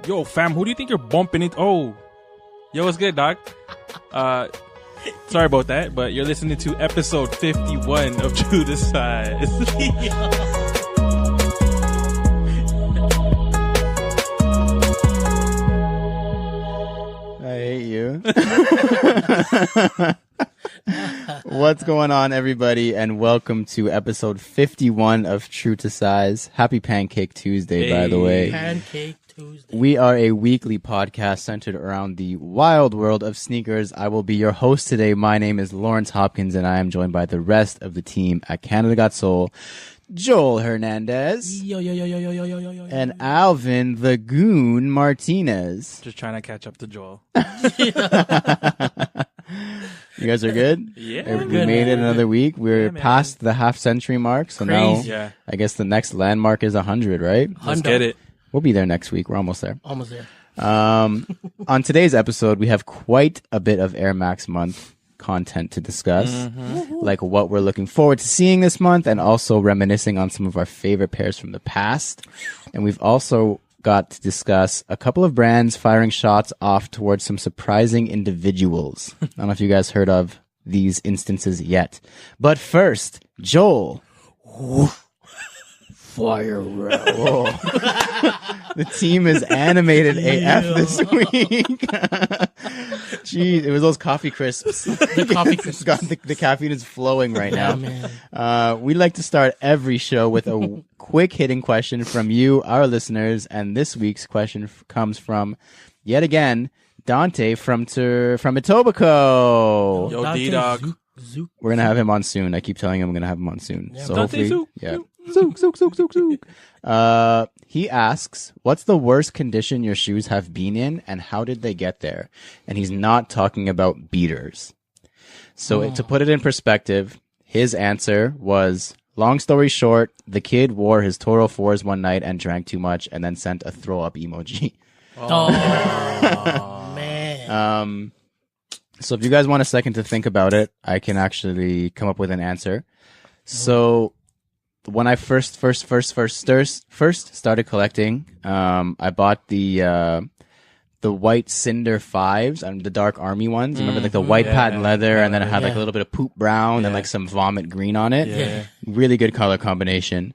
Yo, fam, who do you think you're bumping into? Oh, yo, what's good, dog? Sorry about that, but you're listening to episode 51 of True to Size. I hate you. What's going on, everybody, and welcome to episode 51 of True to Size. Happy Pancake Tuesday, by the way. Pancake Tuesday. We are a weekly podcast centered around the wild world of sneakers. I will be your host today. My name is Lawrence Hopkins, and I am joined by the rest of the team at Canada Got Soul. Joel Hernandez. Yo. And Alvin the Goon Martinez. Just trying to catch up to Joel. You guys are good? Yeah. We made it another week. We're past the half-century mark, so Crazy. now I guess the next landmark is 100, right? Let's get it. We'll be there next week. We're almost there. Almost there. On today's episode, we have quite a bit of Air Max month content to discuss, like what we're looking forward to seeing this month, and also reminiscing on some of our favorite pairs from the past. And we've also got to discuss a couple of brands firing shots off towards some surprising individuals. I don't know if you guys heard of these instances yet. But first, Joel. Fire round. Whoa. The team is animated AF this week. Jeez, it was those coffee crisps. The coffee crisps. The caffeine is flowing right now. Man. We like to start every show with a quick hitting question from you, our listeners. And this week's question comes from, yet again, Dante from Etobicoke. Yo, D-Dog. Zook. We're going to have him on soon. I keep telling him I'm going to have him on soon. Yeah, so Dante hopefully, Zook. Zook. He asks, what's the worst condition your shoes have been in and how did they get there? And he's not talking about beaters. So to put it in perspective, his answer was, long story short, the kid wore his Toro 4s one night and drank too much and then sent a throw up emoji. Oh, man. So if you guys want a second to think about it, I can actually come up with an answer. So when I first started collecting, I bought the white Cinder 5s and the dark army ones. Remember, like the white patent leather, and then it had like a little bit of poop brown and like some vomit green on it. Yeah. Really good color combination.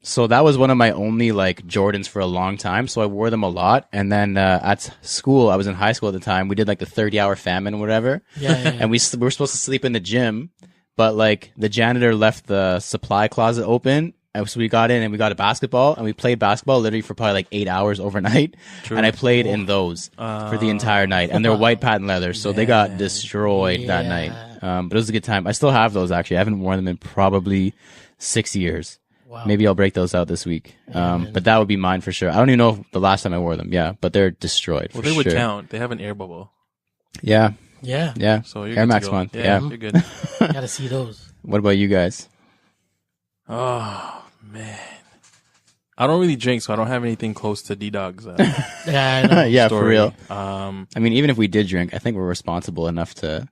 So that was one of my only like Jordans for a long time. So I wore them a lot. And then at school, I was in high school at the time. We did like the 30-hour famine or whatever. And we were supposed to sleep in the gym, but like the janitor left the supply closet open. And so we got in and we got a basketball and we played basketball literally for probably like 8 hours overnight. True. And I played in those for the entire night. And they're white patent leather. So they got destroyed that night. But it was a good time. I still have those actually. I haven't worn them in probably 6 years. Wow. Maybe I'll break those out this week. But that would be mine for sure. I don't even know the last time I wore them. Yeah, but they're destroyed. Well, they would count. They have an air bubble. Yeah. Yeah. So you're Air Max month. Yeah. You're good. Gotta see those. What about you guys? Oh, man. I don't really drink, so I don't have anything close to D-Dog's Yeah, I know. Yeah, story. for real. I mean, even if we did drink, I think we're responsible enough to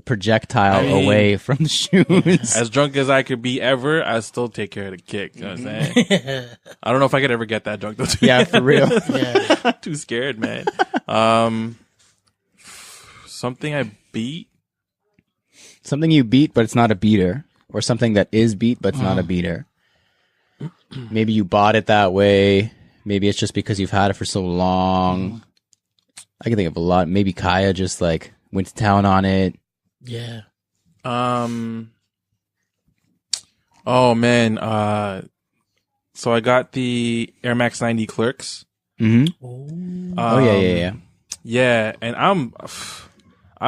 projectile away from the shoes. as drunk as I could be ever, I still take care of the kick. You know what I'm saying? I don't know if I could ever get that drunk though. Yeah, for real. Yeah. Too scared, man. Something I beat. Something you beat, but it's not a beater. Or something that is beat, but it's not a beater. Maybe you bought it that way. Maybe it's just because you've had it for so long. I can think of a lot. Maybe Kaya just like went to town on it. Yeah. Oh man. So I got the Air Max 90 Clerks. Mm-hmm. Oh yeah. Yeah, and I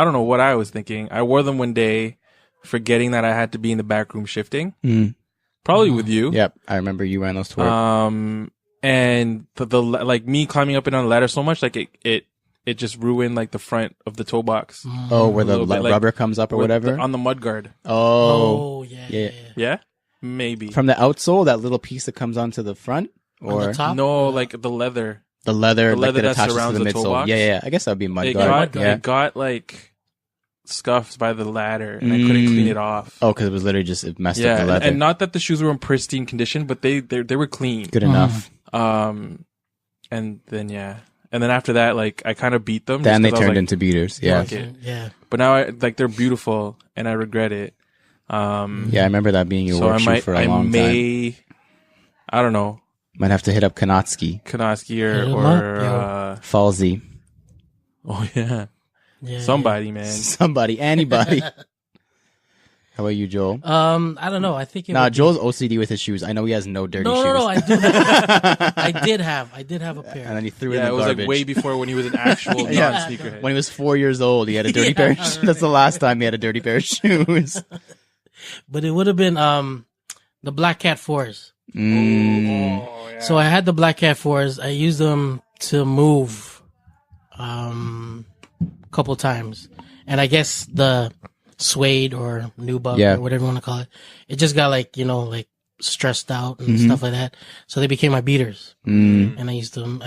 don't know what I was thinking. I wore them one day, forgetting that I had to be in the back room shifting. Probably with you. Yep, I remember you ran those to work. And the like me climbing up and down the ladder so much, like it just ruined like the front of the toe box. Oh, where the bit, rubber comes up or whatever? On the mud guard. Oh, yeah. Yeah? Maybe. From the outsole, that little piece that comes onto the front? Or On the top? No, like the leather. The leather like, that attaches surrounds to the the toe midsole. box? Yeah. I guess that would be mud It guard. got like scuffed by the ladder, and I couldn't clean it off. Oh, because it was literally just it messed up the leather. And not that the shoes were in pristine condition, but they were clean. Good enough. And then and then after that, like I kind of beat them. Then they just 'cause I was turned like, into beaters. Yeah. fuck it. Yeah. But now they're beautiful, and I regret it. Yeah, I remember that being your So work shoe for a long time. I don't know, Might have to hit up Kanatsky. Kanoski Hit 'em or up, Falsey. oh yeah, Yeah. somebody, man. Somebody. Anybody. How about you, Joel? I don't know. I think it Nah, would be- Joel's OCD with his shoes. I know he has no dirty shoes. No, I do. Have, I did have a pair. And then he threw it Yeah, in it the was garbage. like way before when he was an actual Yeah. non-sneakerhead. When he was 4 years old, he had a dirty pair of shoes. That's the last time he had a dirty pair of shoes. But it would have been the Black Cat 4s. Mm. Oh, yeah. So I had the Black Cat 4s. I used them to move a couple times. And I guess the suede or nubuck or whatever you want to call it, it just got like stressed out and stuff like that. So they became my beaters. And I used them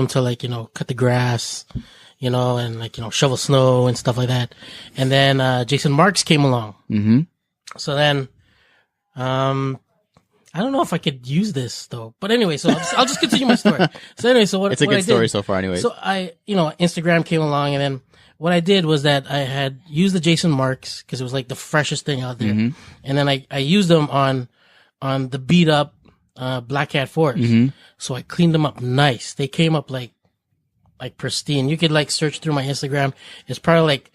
to like, cut the grass, and like, shovel snow and stuff like that. And then Jason Marks came along. Mm-hmm. So then, I don't know if I could use this though, but anyway, so I'll just continue my story. So anyway, so It's a good story so far anyway. So Instagram came along, and then what I did was that I had used the Jason Marks because it was like the freshest thing out there. And then I used them on the beat up, Black Cat 4s. So I cleaned them up nice. They came up like pristine. You could like search through my Instagram. It's probably like,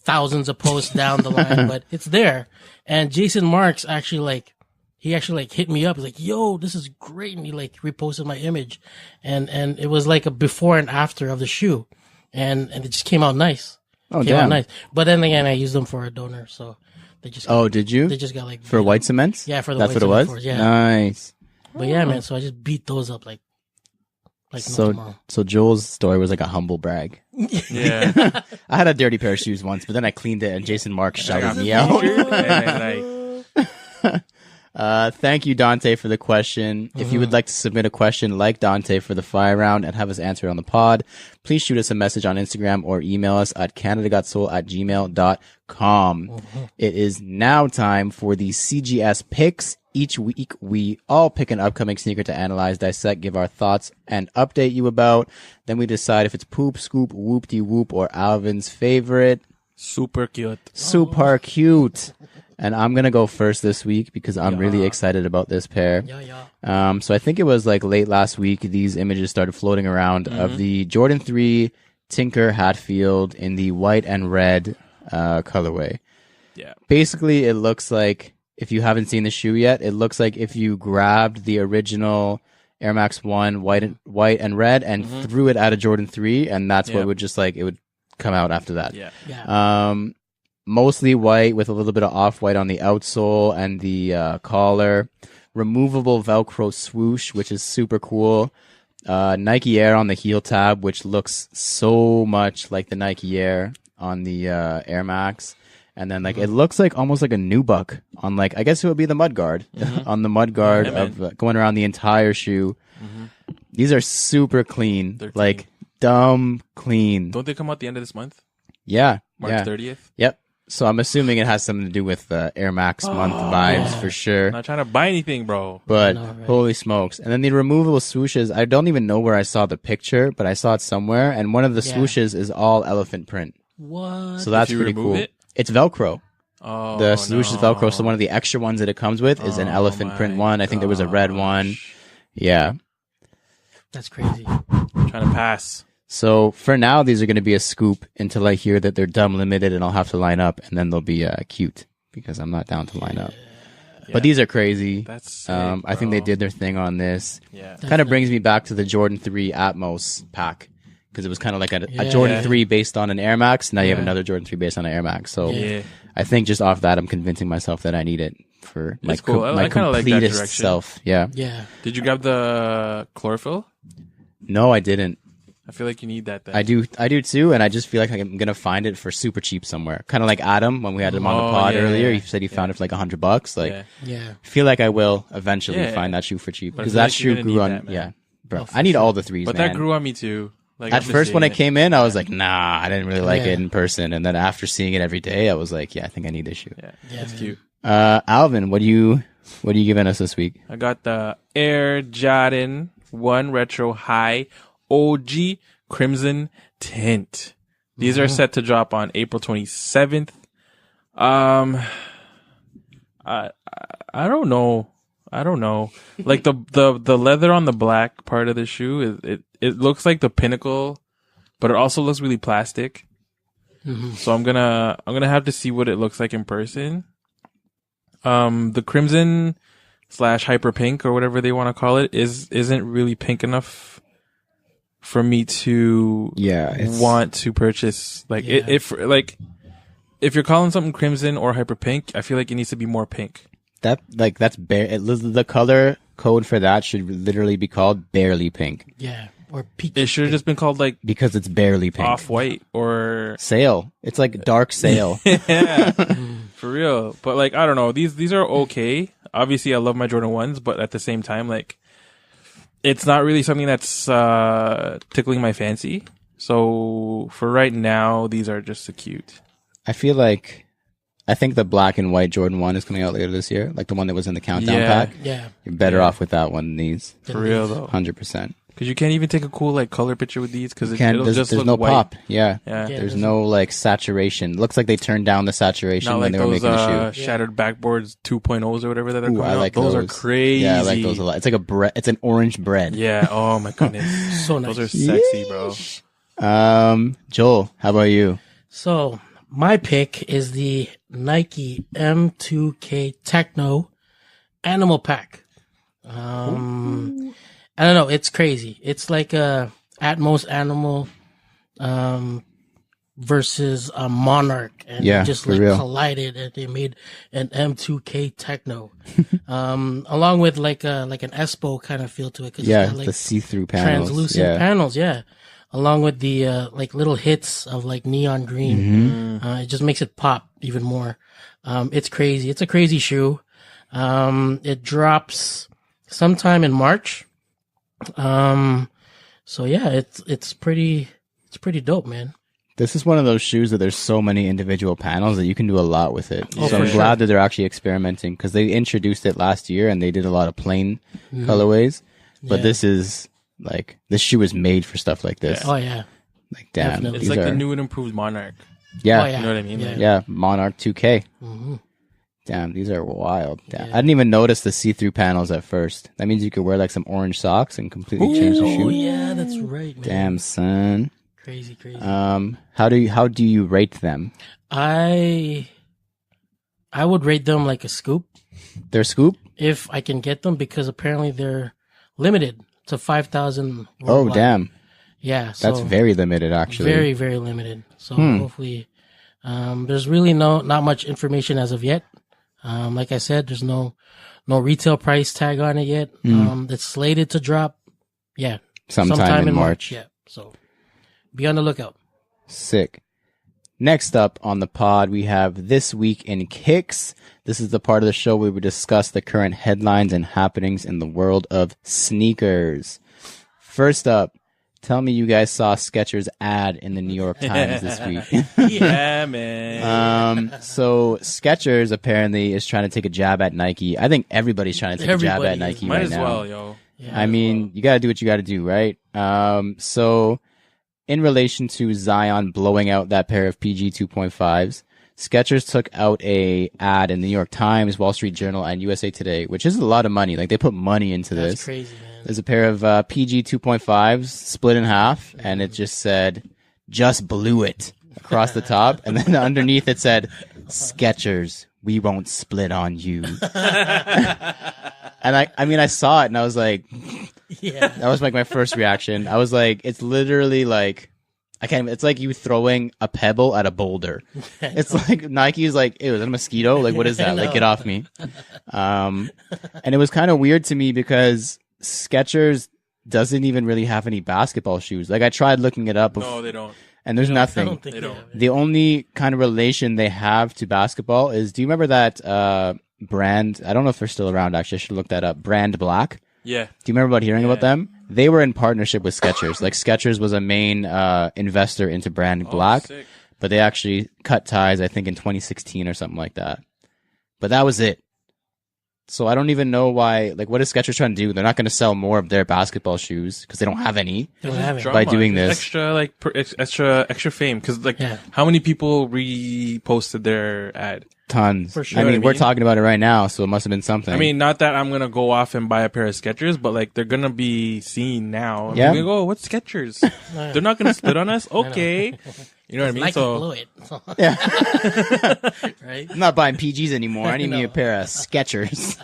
thousands of posts down the line, but it's there. And Jason Marks actually hit me up. He's like, yo, this is great. And he like reposted my image. And it was like a before and after of the shoe. And it just came out nice. Oh, damn. Nice. But then again, I used them for a donor. So they just, Did you? they just got like, For white cements? Yeah, for the That's white what it was? cement fours, yeah. Nice. but yeah, man. So I just beat those up like no tomorrow. So Joel's story was like a humble brag. Yeah. I had a dirty pair of shoes once, but then I cleaned it and Jason Mark shouted me out. And, like, Thank you, Dante, for the question. If you would like to submit a question like Dante for the fire round and have us answer it on the pod, please shoot us a message on Instagram or email us at canadagotsoul@gmail.com. It is now time for the CGS picks. Each week, we all pick an upcoming sneaker to analyze, dissect, give our thoughts, and update you about. Then we decide if it's poop, scoop, whoop-de-whoop, or Alvin's favorite. super cute. Super cute. And I'm going to go first this week because I'm really excited about this pair. Yeah. So I think it was like late last week, these images started floating around of the Jordan 3 Tinker Hatfield in the white and red colorway. Yeah. Basically, it looks like, if you haven't seen the shoe yet, it looks like if you grabbed the original Air Max 1 white and red and threw it at a Jordan 3, and that's what would just like, it would come out after that. Yeah. Mostly white with a little bit of off-white on the outsole and the collar. Removable Velcro swoosh, which is super cool. Nike Air on the heel tab, which looks so much like the Nike Air on the Air Max. And then like it looks like almost like a nubuck on like, I guess it would be the mud guard on the mud guard of going around the entire shoe. These are super clean, like dumb clean. Don't they come out the end of this month? Yeah. March 30th? Yep. So I'm assuming it has something to do with the Air Max month vibes for sure. Not trying to buy anything, bro. But know, right? holy smokes. And then the removable swooshes, I don't even know where I saw the picture, but I saw it somewhere. And one of the swooshes is all elephant print. What? So that's you pretty remove cool. it? It's Velcro. Oh, The swoosh is no. Velcro. So one of the extra ones that it comes with is an elephant print my one. I think there was a red one. Yeah. That's crazy. Trying to pass. So for now, these are going to be a scoop until I hear that they're dumb limited and I'll have to line up, and then they'll be cute because I'm not down to line up. But these are crazy. That's sick, I think they bro. did their thing on this. Yeah. Kind of brings me back to the Jordan 3 Atmos pack because it was kind of like a Jordan 3 based on an Air Max. Now you have another Jordan 3 based on an Air Max. So I think just off that, I'm convincing myself that I need it for my, That's cool. my I kinda like that completest direction. self. Yeah. Yeah. Did you grab the chlorophyll? No, I didn't. I feel like you need that then. I do too, and I just feel like I'm gonna find it for super cheap somewhere. Kind of like Adam when we had him on the pod earlier. He said he found it for like $100. Like, Yeah. I feel like I will eventually Yeah. find that shoe for cheap But I because feel that like you're shoe gonna grew need on. that, man. Yeah, bro, I need all the threes, But man. that grew on me too. Like, At I'm just first, when I seeing it. came in, I was like, nah, I didn't really like Yeah. it in person. And then after seeing it every day, I was like, yeah, I think I need this shoe. Yeah, Yeah, that's man. cute. Alvin, what are you giving us this week? I got the Air Jordan One Retro High OG Crimson Tint. These are set to drop on April 27th. I don't know. Like the leather on the black part of the shoe it looks like the Pinnacle, but it also looks really plastic. So I'm gonna have to see what it looks like in person. The crimson / hyper pink or whatever they want to call it isn't really pink enough for me to want to purchase. Like if you're calling something crimson or hyper pink, I feel like it needs to be more pink. That's the color code for that should literally be called barely pink. Yeah. Or peachy. It should have just been called like because it's barely pink. Off white or sail. It's like dark sail. Yeah. For real. But like I don't know. These are okay. Obviously I love my Jordan 1s, but at the same time like it's not really something that's tickling my fancy. So for right now, these are just so cute. I think the black and white Jordan 1 is coming out later this year, like the one that was in the countdown pack. Yeah. You're better off with that one than these. For real though. 100%. Because you can't even take a cool like color picture with these because there's no white. pop. Yeah. There's no like saturation. Looks like they turned down the saturation when they were making the shoe. Shattered backboards 2.0s or whatever that they're coming I like out. Those are crazy. Yeah, I like those a lot. It's like it's an orange bread. Yeah. Oh my goodness. So nice. Those are sexy, bro. Joel, how about you? So my pick is the Nike M2K Techno Animal Pack. I don't know. It's crazy. It's like a Atmos Animal, versus a Monarch, and they just like collided, and they made an M2K Techno, along with like an Espo kind of feel to it. Cause yeah, it's got, like, the see-through panels, translucent panels. Yeah, along with the like little hits of like neon green. It just makes it pop even more. It's crazy. It's a crazy shoe. It drops sometime in March. So yeah, it's pretty dope, man. This is one of those shoes that there's so many individual panels that you can do a lot with it. Oh, so I'm glad that they're actually experimenting because they introduced it last year and they did a lot of plain colorways. But this shoe is made for stuff like this. Oh yeah. Like damn, definitely. It's like the new and improved Monarch. Yeah. Oh, yeah. You know what I mean? Yeah, Monarch 2K. Damn, these are wild. Damn. I didn't even notice the see-through panels at first. That means you could wear like some orange socks and completely change the shoe. Oh yeah, that's right, man. Damn, son. Crazy. How do you rate them? I would rate them like a scoop. They're scoop? If I can get them, because apparently they're limited to 5,000. Oh, damn. Yeah. So that's very limited, actually. Very, very limited. So hopefully, there's really not much information as of yet. Like I said, there's no retail price tag on it yet. It's slated to drop. Yeah. Sometime in March. Yeah. So be on the lookout. Sick. Next up on the pod, we have This Week in Kicks. This is the part of the show where we discuss the current headlines and happenings in the world of sneakers. First up, tell me you guys saw Skechers' ad in the New York Times this week. Yeah, man. So Skechers apparently is trying to take a jab at Nike. I think everybody's trying to take a jab at Nike right now. Might as well, yo. Yeah, I mean, you got to do what you got to do, right? So in relation to Zion blowing out that pair of PG 2.5s, Skechers took out a ad in the New York Times, Wall Street Journal, and USA Today, which is a lot of money. Like, they put money into this. That's crazy, man. There's a pair of PG 2.5s split in half, and it just said, "Just blew it" across the top. And then underneath it said, "Skechers, we won't split on you." And I saw it and I was like, yeah, that was like my first reaction. I was like, it's literally like, it's like you throwing a pebble at a boulder. It's like Nike's like, ew, is that a mosquito? Like, what is that? Like, get off me. And it was kind of weird to me because Skechers doesn't even really have any basketball shoes. Like, I tried looking it up. No, they don't. And there's nothing. They don't. The only kind of relation they have to basketball is, do you remember that brand? I don't know if they're still around, actually. I should look that up. Brand Black. Yeah. Do you remember hearing about them? They were in partnership with Skechers. Like, Skechers was a main investor into Brand Black. Sick. But they actually cut ties, I think, in 2016 or something like that. But that was it. So I don't even know why. Like, what is Skechers trying to do? They're not going to sell more of their basketball shoes because they don't have any. They don't have it. By doing this. Extra fame. Because like, how many people reposted their ad? Tons. For sure. I mean, we're talking about it right now, so it must have been something. I mean, not that I'm gonna go off and buy a pair of Skechers, but like they're gonna be seen now. I'm gonna go, what's Skechers? They're not gonna split on us, okay? You know what I mean? Nike So blew it. yeah. Right? I'm not buying PGs anymore. I need me a pair of Skechers.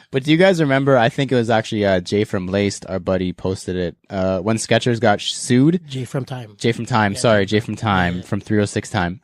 But do you guys remember? I think it was actually Jay from Laced, our buddy, posted it when Skechers got sued. Jay from Time. Jay from Time. Sorry, Jay from Time from 306 Time.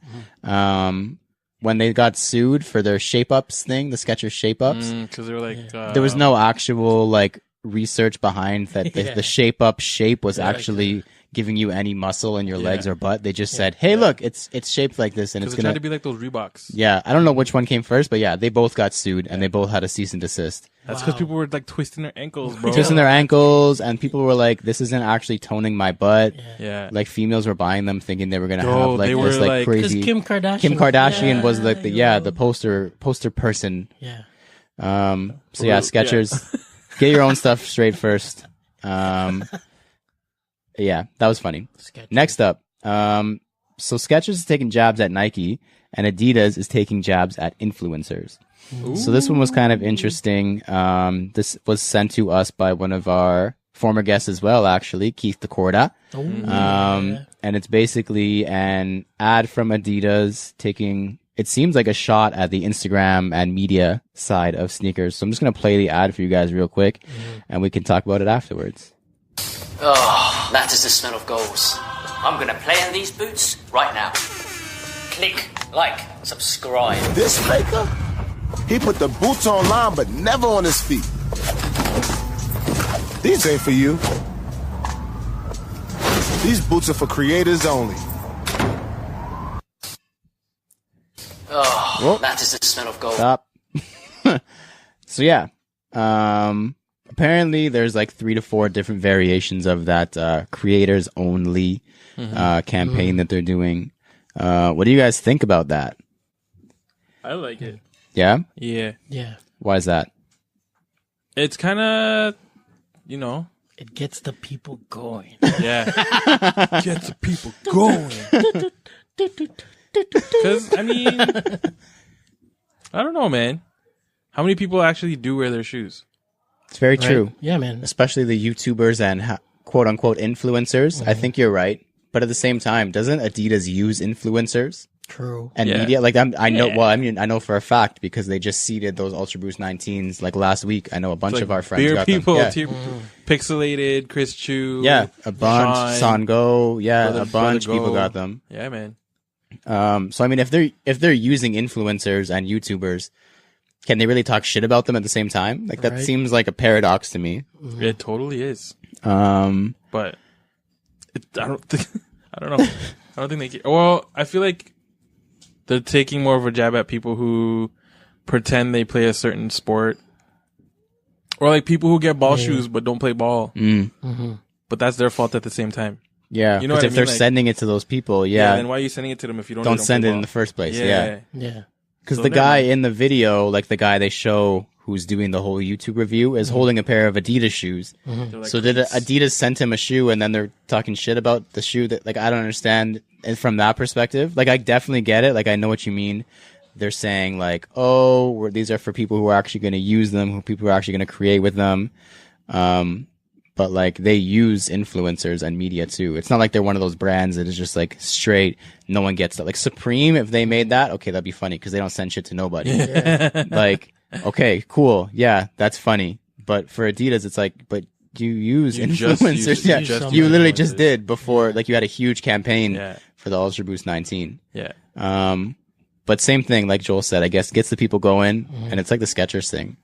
When they got sued for their shape ups thing, the Skechers shape ups, because they were like, there was no actual like research behind that. The shape up shape was actually giving you any muscle in your legs or butt. They just said, "Hey, look, it's shaped like this, and it's gonna try to be like those Reeboks." Yeah, I don't know which one came first, but yeah, they both got sued, and they both had a cease and desist. That's because people were like twisting their ankles, bro. Twisting their ankles, and people were like, "This isn't actually toning my butt." Yeah. Like females were buying them, thinking they were gonna have like they were this like like- crazy. Kim Kardashian. Kim Kardashian was like the poster person. Yeah. So yeah, Skechers, get your own stuff straight first. Yeah, that was funny. Skechers. Next up, so Skechers is taking jabs at Nike, and Adidas is taking jabs at influencers. Ooh. So this one was kind of interesting. This was sent to us by one of our former guests as well, actually, Keith DeCorda. And it's basically an ad from Adidas taking, it seems like a shot at the Instagram and media side of sneakers. So I'm just going to play the ad for you guys real quick, and we can talk about it afterwards. Oh, that is the smell of goals. I'm gonna play in these boots right now. Click, like, subscribe. This faker? He put the boots online, but never on his feet. These ain't for you. These boots are for creators only. Oh, that is the smell of gold. Stop. So yeah, apparently there's like 3 to 4 different variations of that creators only campaign that they're doing. What do you guys think about that? I like it. Yeah? Yeah. Yeah. Why is that? It's kind of, you know. It gets the people going. Yeah. Gets the people going. Because, I mean, I don't know, man. How many people actually do wear their shoes? It's very true. Yeah, man. Especially the YouTubers and quote unquote influencers. I think you're right. But at the same time, doesn't Adidas use influencers? True. And media, like I know. Well, I mean, I know for a fact because they just seeded those Ultra Boost 19s like last week. I know a bunch of our friends beer got people, them. Yeah. Pixelated, Chris Chu, A bunch, Sango, Brother a bunch of people Go. got them. Yeah, man. So I mean, if they're using influencers and YouTubers, can they really talk shit about them at the same time? Like that seems like a paradox to me. It totally is. But I don't think. I don't know. I don't think they care. Well, I feel like they're taking more of a jab at people who pretend they play a certain sport. Or like people who get ball shoes but don't play ball. But that's their fault at the same time. Yeah, You know what if I mean? they're Like- sending it to those people, Then why are you sending it to them if you don't don't send play it in ball? the first place. Yeah. Yeah. Because So the never guy mind. in the video, like the guy they show who's doing the whole YouTube review, is holding a pair of Adidas shoes. They're like, So did Adidas send him a shoe and then they're talking shit about the shoe that, like, I don't understand it from that perspective. Like, I definitely get it. Like, I know what you mean. They're saying like, oh, these are for people who are actually going to use them, who people are actually going to create with them. But like they use influencers and media too. It's not like they're one of those brands that is just like straight. No one gets that. Like Supreme, if they made that, okay, that'd be funny because they don't send shit to nobody. Like, okay, cool. Yeah, that's funny. But for Adidas, it's like, but you use You just influencers. use- Yeah, you just you use literally just influencers. did before. Like you had a huge campaign Yeah. for the Ultra Boost 19. Yeah. But same thing, like Joel said, I guess gets the people going, and it's like the Skechers thing.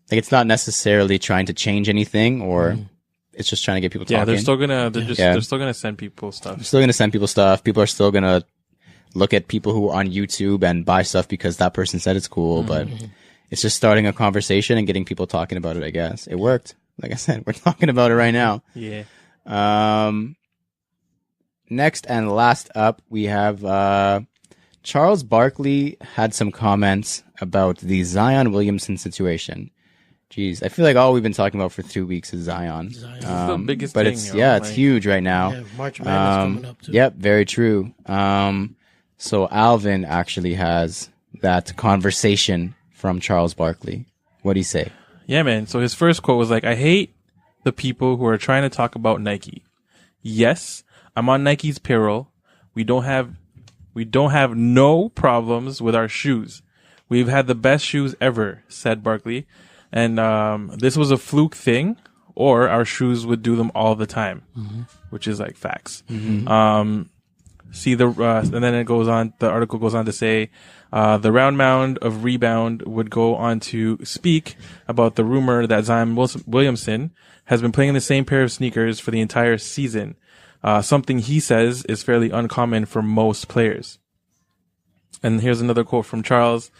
Like it's not necessarily trying to change anything, or it's just trying to get people talking. Yeah, they're still gonna Yeah. they're still gonna send people stuff. They're still gonna send people stuff. People are still gonna look at people who are on YouTube and buy stuff because that person said it's cool. But it's just starting a conversation and getting people talking about it. I guess it worked. Like I said, we're talking about it right now. Yeah. Next and last up, we have Charles Barkley had some comments about the Zion Williamson situation. Jeez, I feel like all we've been talking about for 2 weeks is Zion. It's the biggest but thing, it's like, huge right now. Yeah, March Madness coming up too. Yep, very true. So Alvin actually has that conversation from Charles Barkley. What'd he say? Yeah, man. So his first quote was like, "I hate the people who are trying to talk about Nike. Yes, I'm on Nike's payroll. We don't have no problems with our shoes. We've had the best shoes ever," said Barkley. And this was a fluke thing, or our shoes would do them all the time, which is like facts. And then it goes on. The article goes on to say, the round mound of Rebound would go on to speak about the rumor that Zion Williamson has been playing in the same pair of sneakers for the entire season. Something he says is fairly uncommon for most players. And here's another quote from Charles.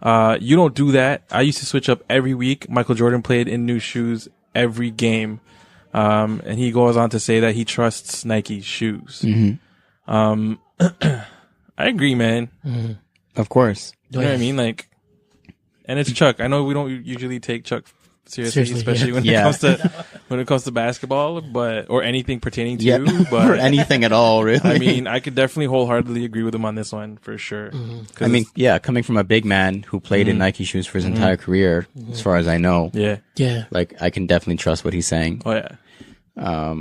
"You don't do that. I used to switch up every week. Michael Jordan played in new shoes every game." And he goes on to say that he trusts Nike shoes. I agree, man. Of course. You know what I mean? Like, and it's Chuck. I know we don't usually take Chuck seriously, especially when it comes to basketball, or anything pertaining to, but or anything at all, really. I mean, I could definitely wholeheartedly agree with him on this one for sure. I mean, yeah, coming from a big man who played in Nike shoes for his entire career, as far as I know, Yeah. like I can definitely trust what he's saying. Oh yeah.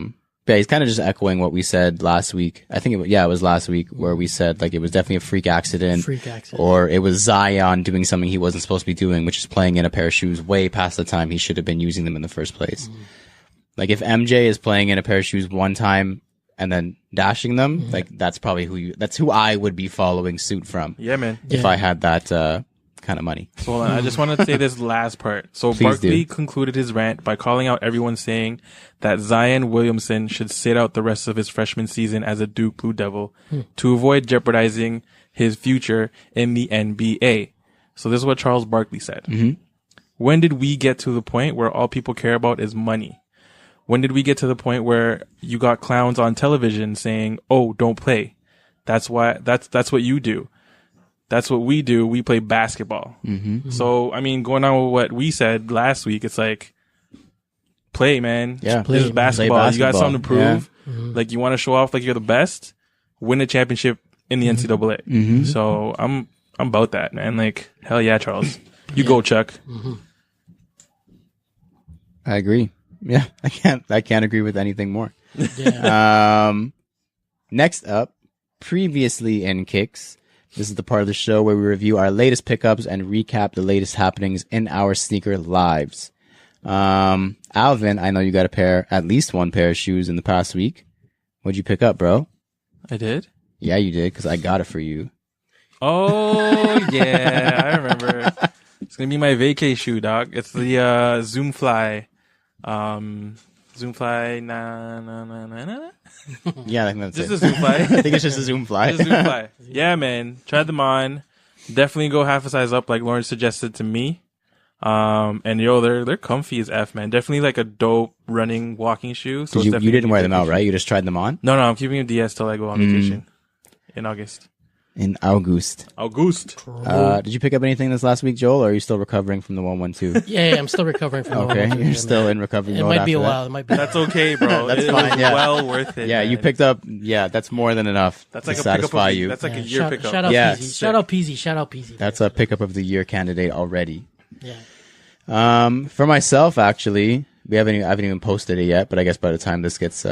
Yeah, he's kind of just echoing what we said last week. I think it was last week where we said like it was definitely a freak accident, or it was Zion doing something he wasn't supposed to be doing, which is playing in a pair of shoes way past the time he should have been using them in the first place. Like if MJ is playing in a pair of shoes one time and then dashing them, like that's probably that's who I would be following suit from. Yeah, man. If I had that kind of money. So hold on, I just want to say this last part. So Barkley concluded his rant by calling out everyone, saying that Zion Williamson should sit out the rest of his freshman season as a Duke Blue Devil to avoid jeopardizing his future in the NBA. So this is what Charles Barkley said. When did we get to the point where all people care about is money? When did we get to the point where you got clowns on television saying, "Oh, don't play. That's what you do. That's what we do. We play basketball." So, I mean, going on with what we said last week, it's like, play, man. Yeah. This is basketball. You got something to prove. Yeah. Like, you want to show off like you're the best, win a championship in the NCAA. So, I'm about that, man. Like, hell yeah, Charles. You go, Chuck. I agree. Yeah, I can't agree with anything more. Next up, previously in Kicks. This is the part of the show where we review our latest pickups and recap the latest happenings in our sneaker lives. Alvin, I know you got at least one pair of shoes in the past week. What'd you pick up, bro? I did? Yeah, you did, because I got it for you. Oh, yeah, I remember. It's going to be my vacay shoe, dog. It's the Zoomfly. Zoomfly, na. Yeah, I think that's just it. a Zoomfly. I think it's just a Zoomfly. Just a Zoomfly. Yeah, man. Tried them on. Definitely go half a size up, like Lauren suggested to me. And they're comfy as F, man. Definitely like a dope running, walking shoe. So you didn't wear them out, right? You just tried them on? No, I'm keeping a DS till I go on vacation in August. In August. August. Did you pick up anything this last week, Joel, or are you still recovering from the 112? Yeah, I'm still recovering from the 112. You're still in recovery It mode might be a after while. that? It might be. That's okay, bro. That's it fine, was yeah. well worth it. Yeah, man. you picked up. Yeah, that's more than enough That's to like a satisfy pickup you. That's like a year shout, pickup. Shout out Yeah, Peasy. sick. Shout out Peasy. That's a pickup of the year candidate already. Yeah. For myself, actually, I haven't even posted it yet, but I guess by the time this gets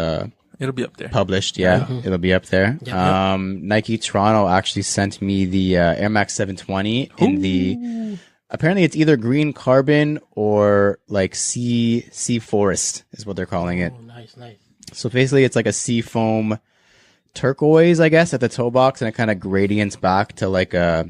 It'll be up there. published, it'll be up there. Yep. Nike Toronto actually sent me the Air Max 720 in the. Apparently, it's either green carbon or like sea forest is what they're calling it. Oh, nice. So basically, it's like a sea foam turquoise, I guess, at the toe box, and it kind of gradients back to like a.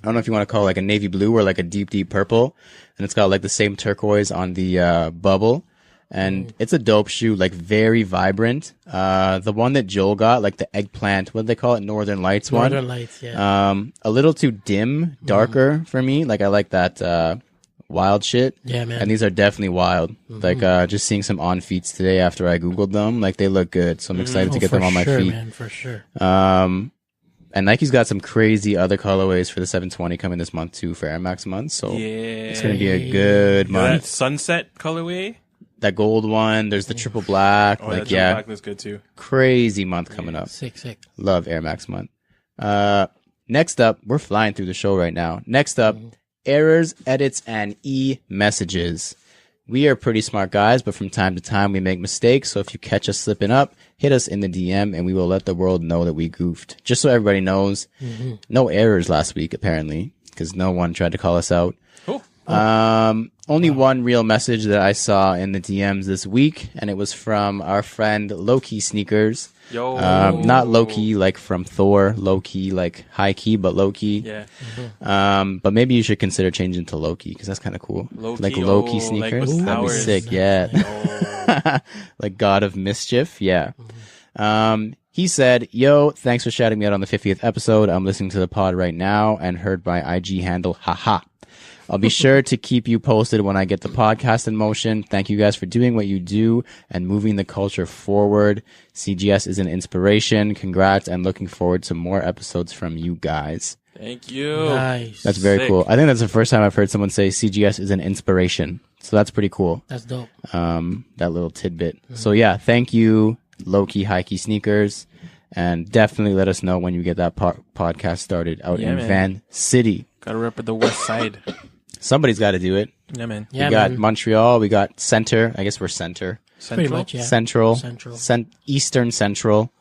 I don't know if you want to call it like a navy blue or like a deep purple, and it's got like the same turquoise on the bubble. And it's a dope shoe, like very vibrant. The one that Joel got, like the eggplant, what do they call it? Northern Lights one. Northern Lights, yeah. A little too dim, darker for me. Like I like that wild shit. Yeah, man. And these are definitely wild. Like just seeing some on feets today after I googled them, like they look good. So I'm excited to get them on my sure, feet. Man, for sure. And Nike's got some crazy other colorways for the 720 coming this month too for Air Max month. So it's gonna be a good month. That sunset colorway. That gold one. There's the triple black. Oh, that triple black looks good too. Crazy month coming up. Sick. Love Air Max month. Next up, we're flying through the show right now. Next up, errors, edits, and e-messages. We are pretty smart guys, but from time to time we make mistakes. So if you catch us slipping up, hit us in the DM and we will let the world know that we goofed. Just so everybody knows, no errors last week, apparently, because no one tried to call us out. Cool. Only one real message that I saw in the DMs this week, and it was from our friend Loki Sneakers. Yo. Not Loki like from Thor, Loki like high key, but Loki. Yeah. But maybe you should consider changing to Loki because that's kind of cool. Loki, like Loki sneakers, like that'd be powers. sick. Yeah, like God of Mischief. Yeah. He said, "Yo, thanks for shouting me out on the 50th episode. I'm listening to the pod right now and heard my IG handle. Haha. I'll be sure to keep you posted when I get the podcast in motion. Thank you guys for doing what you do and moving the culture forward. CGS is an inspiration. Congrats and looking forward to more episodes from you guys." Thank you. Nice. That's very Sick. cool. I think that's the first time I've heard someone say CGS is an inspiration. So that's pretty cool. That's dope. That little tidbit. So yeah, thank you, Loki Hikey Sneakers. And definitely let us know when you get that podcast started out in man. Van City. Gotta rep at the west side. Somebody's got to do it. Yeah, man. Yeah, We got man. Montreal. We got Center. I guess we're Center. Pretty Central? much, yeah. Central. Eastern Central.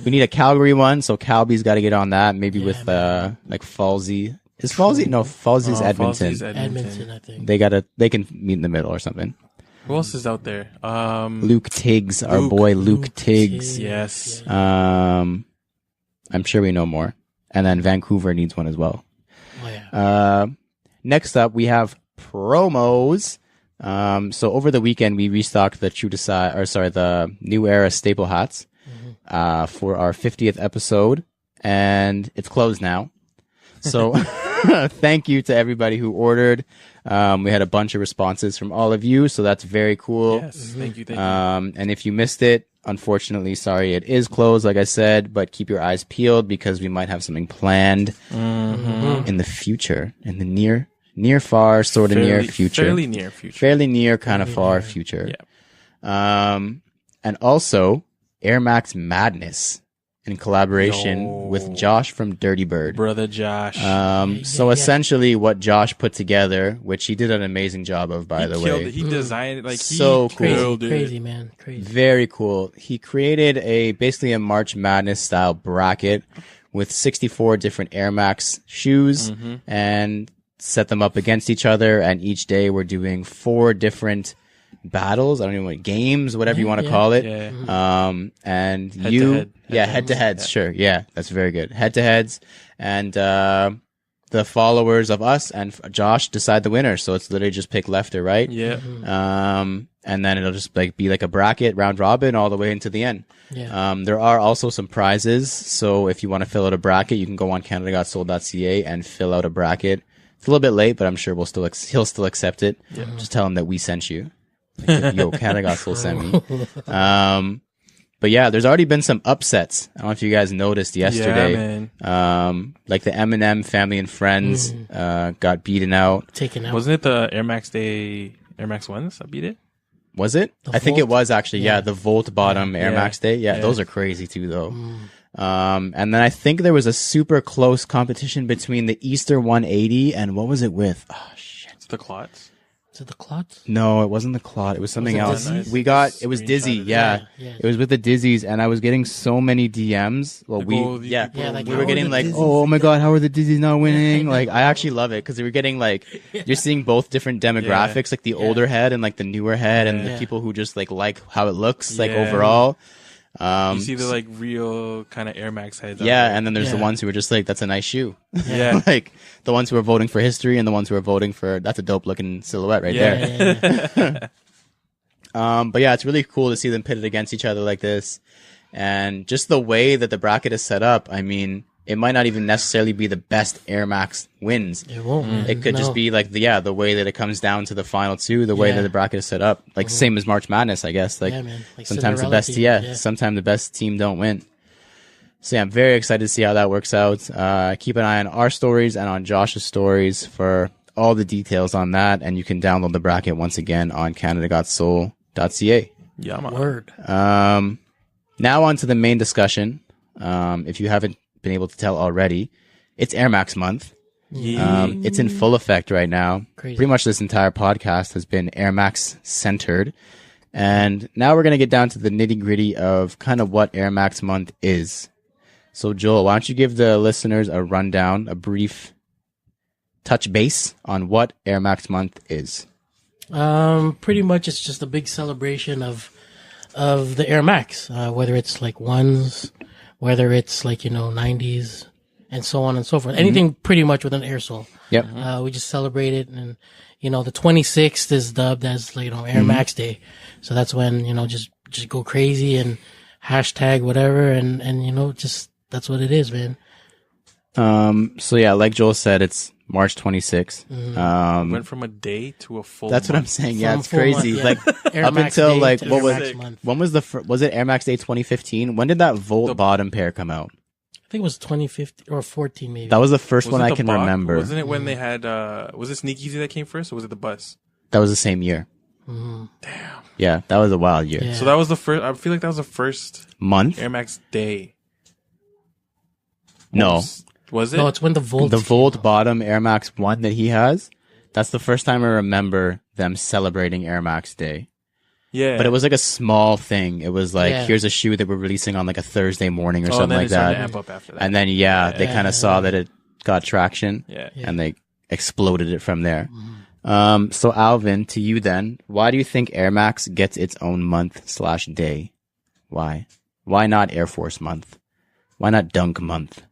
We need a Calgary one, so Calby's got to get on that. Maybe with like Falsey. Is Falsey? No, Falsey's Edmonton. Falsey's Edmonton, I think. They can meet in the middle or something. Who else is out there? Luke Tiggs, our boy Luke Tiggs. Yes. I'm sure we know more. And then Vancouver needs one as well. Oh, yeah. Next up, we have promos. So over the weekend, we restocked the the New Era staple hats for our 50th episode, and it's closed now. So thank you to everybody who ordered. We had a bunch of responses from all of you, so that's very cool. Yes. Thank you. And if you missed it, unfortunately, sorry, it is closed, like I said, but keep your eyes peeled because we might have something planned in the future, in the near far, sort of near future. Fairly near future. Fairly near, kind of far future. Yeah. And also Air Max Madness in collaboration with Josh from Dirty Bird. Brother Josh. So essentially what Josh put together, which he did an amazing job of, by the way. He designed it. Like, So he cool. killed it. Crazy, man. Crazy. Very cool. He created basically a March Madness style bracket with 64 different Air Max shoes and set them up against each other. And each day we're doing 4 different battles. I don't even know, games, whatever you want to call it. Yeah. And Head-to-head. head-to-heads. Sure. Yeah, that's very good. Head-to-heads. And, the followers of us and Josh decide the winner. So it's literally just pick left or right. Yeah. And then it'll just be like a bracket round robin all the way into the end. Yeah. There are also some prizes. So if you want to fill out a bracket, you can go on CanadaGotSold.ca and fill out a bracket. It's a little bit late, but I'm sure he'll still accept it. Yeah. Just tell him that we sent you. Like, yo, Canada Got Soul sent me. But yeah, there's already been some upsets. I don't know if you guys noticed yesterday. Yeah, man. Like the Eminem Family and Friends got beaten out. Taken out. Wasn't it the Air Max ones that beat it? Was it? I think it was actually. Yeah, the Volt bottom Air Yeah. Max Day. Yeah, those are crazy too, though. And then I think there was a super close competition between the Easter 180 and what was it with? Oh shit! It's the clots. Is it the clots? No, it wasn't the Clot. It was something Was it else. Dizzy's? It was Dizzy. Yeah. Yeah. It was with the Dizzies, and I was getting so many DMs. Well, Like, we oh, these yeah, people Yeah, like, we how were are getting the like, Dizzies? oh my god, how are the Dizzies not winning? Like, I actually love it because we were getting like, you're seeing both different demographics, like the older head and like the newer head, and the Yeah. people who just like how it looks like Yeah. overall. You see the like real kind of Air Max heads. out Yeah, there. and then there's the Yeah. ones who are just like, that's a nice shoe. Yeah. Like the ones who are voting for history and the ones who are voting for that's a dope looking silhouette right Yeah. there. Yeah. But yeah, it's really cool to see them pitted against each other like this. And just the way that the bracket is set up, I mean, it might not even necessarily be the best Air Max wins. It won't. man. It could No. just be like the way that it comes down to the final two, the way Yeah. that the bracket is set up. Like same as March Madness, I guess. Like Yeah, man. Like sometimes the Cinderella best team, yeah, yeah. sometimes the best team don't win. So yeah, I'm very excited to see how that works out. Keep an eye on our stories and on Josh's stories for all the details on that. And you can download the bracket once again on canadagotsoul.ca. Yeah, man. Word. Now on to the main discussion. If you haven't been able to tell already, it's Air Max month. Yeah. It's in full effect right now. Crazy. Pretty much this entire podcast has been Air Max centered. And now we're going to get down to the nitty gritty of kind of what Air Max month is. So Joel, why don't you give the listeners a rundown, a brief touch base on what Air Max month is? Pretty much it's just a big celebration of the Air Max, whether it's like ones, whether it's like, 90s and so on and so forth. Anything pretty much with an air sole. Yep. We just celebrate it, and, the 26th is dubbed as, Air Max Day. So that's when, just go crazy and hashtag whatever, and just, that's what it is, man. So yeah, like Joel said, it's March 26th. Went from a day to a full That's what month. I'm saying. Yeah, From it's full crazy. month, yeah. Like Air up Max until Day like to what Air was Max month. when was was it Air Max Day 2015? When did that Volt bottom pair come out? I think it was 2015 or 14 maybe. That was the first one Was it I the can Bach? remember. Wasn't it when they had, was it Sneak Easy that came first, or was it the bus? That was the same year. Damn. Yeah, that was a wild year. Yeah. So that was the first, I feel like that was the first Month? Air Max Day. No. Was it? No, it's when the Volt. The Volt bottom Air Max 1 that he has, that's the first time I remember them celebrating Air Max Day. Yeah. But it was like a small thing. It was like, Yeah. here's a shoe that we're releasing on like a Thursday morning or and something then like it started that. to amp up after that. And then, they kind of saw that it got traction. yeah. And they exploded it from there. So Alvin, to you then, why do you think Air Max gets its own month/day? Why? Why not Air Force month? Why not Dunk month?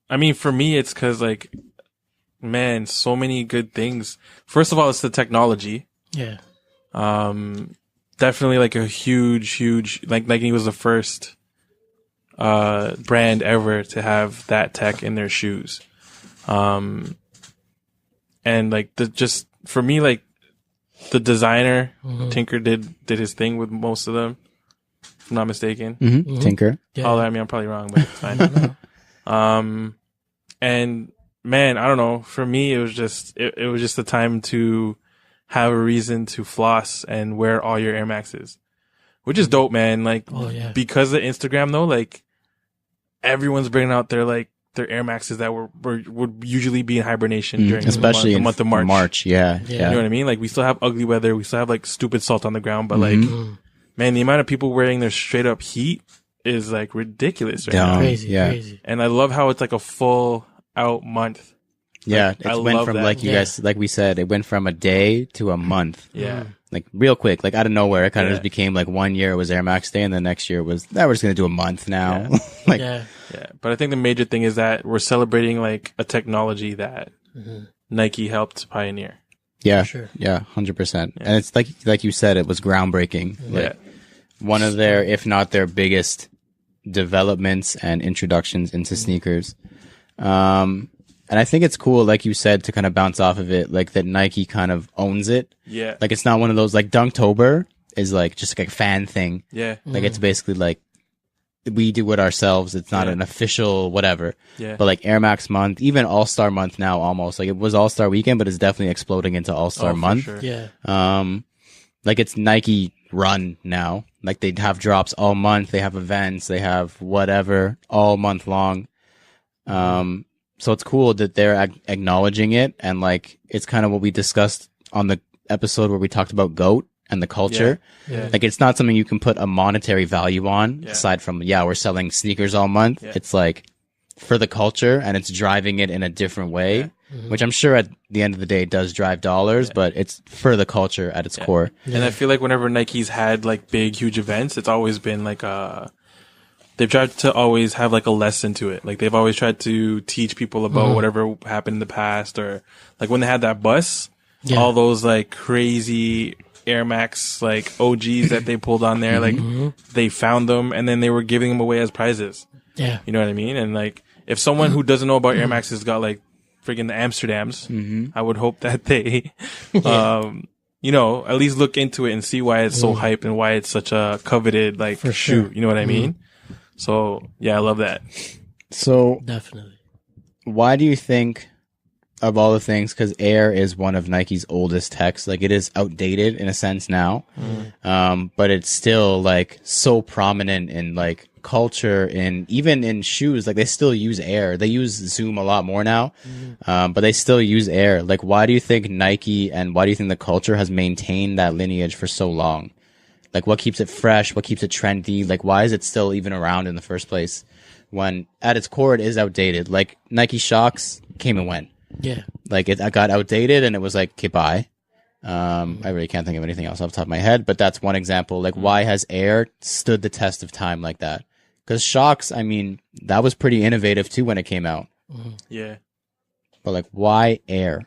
I mean, for me, it's because, man, so many good things. First of all, it's the technology. Yeah. Definitely a huge, Nike was the first brand ever to have that tech in their shoes. And for me, the designer Tinker did his thing with most of them, if I'm not mistaken. Tinker. Yeah. Although, I mean, I'm probably wrong, but it's fine. And man, I don't know. For me, it was just the time to have a reason to floss and wear all your Air Maxes, which is dope, man. Oh, yeah. Because of Instagram, though, everyone's bringing out their Air Maxes that would usually be in hibernation during Especially the in month of March. Yeah. You know what I mean? We still have ugly weather. We still have stupid salt on the ground, but man, the amount of people wearing their straight up heat is ridiculous right now. Crazy, Yeah. crazy. And I love how it's a full out month. Yeah, I it went love from that. you guys, like we said, it went from a day to a month. Yeah. Real quick, out of nowhere, it kind of Yeah. just became 1 year it was Air Max Day, and the next year was we're just gonna do a month now. Yeah. Yeah. But I think the major thing is that we're celebrating a technology that Nike helped pioneer. yeah, Sure. yeah, 100%. And it's like you said, it was groundbreaking. Yeah. One of their, if not their biggest developments and introductions into sneakers. And I think it's cool, like you said, to kind of bounce off of it, that Nike kind of owns it. Yeah. It's not one of those, Dunktober is just a fan thing. Yeah. It's basically we do it ourselves. It's not Yeah. an official whatever. Yeah. But Air Max month, even All-Star month now almost. It was All-Star weekend, but it's definitely exploding into All-Star Oh, for month. sure. Yeah. It's Nike run now. They have drops all month. They have events. They have whatever all month long. So it's cool that they're acknowledging it. And it's kind of what we discussed on the episode where we talked about GOAT and the culture. Yeah. It's not something you can put a monetary value on Yeah. aside from, we're selling sneakers all month. Yeah. It's for the culture, and it's driving it in a different way, which I'm sure at the end of the day does drive dollars, but it's for the culture at its core. And I feel whenever Nike's had big, huge events, it's always been they've tried to always have a lesson to it. They've always tried to teach people about whatever happened in the past, or when they had that bus, all those crazy Air Max OGs that they pulled on there, they found them and then they were giving them away as prizes. Yeah. You know what I mean? And if someone who doesn't know about Air Maxes got friggin' the Amsterdams, I would hope that they at least look into it and see why it's so hype and why it's such a coveted like For shoe. sure. You know what I mean? So yeah, I love that. So Definitely. why do you think, of all the things, because Air is one of Nike's oldest techs, like it is outdated in a sense now, but it's still like so prominent in like culture and even in shoes. Like they still use Air. They use Zoom a lot more now, but they still use Air. Like why do you think Nike and why do you think the culture has maintained that lineage for so long? Like what keeps it fresh? What keeps it trendy? Like why is it still even around in the first place when at its core it is outdated? Like Nike Shox came and went. Yeah. Like it got outdated and it was like, okay, bye. I really can't think of anything else off the top of my head, but that's one example. Like why has Air stood the test of time like that? Because Shox, I mean, that was pretty innovative too when it came out. Yeah. But like why Air?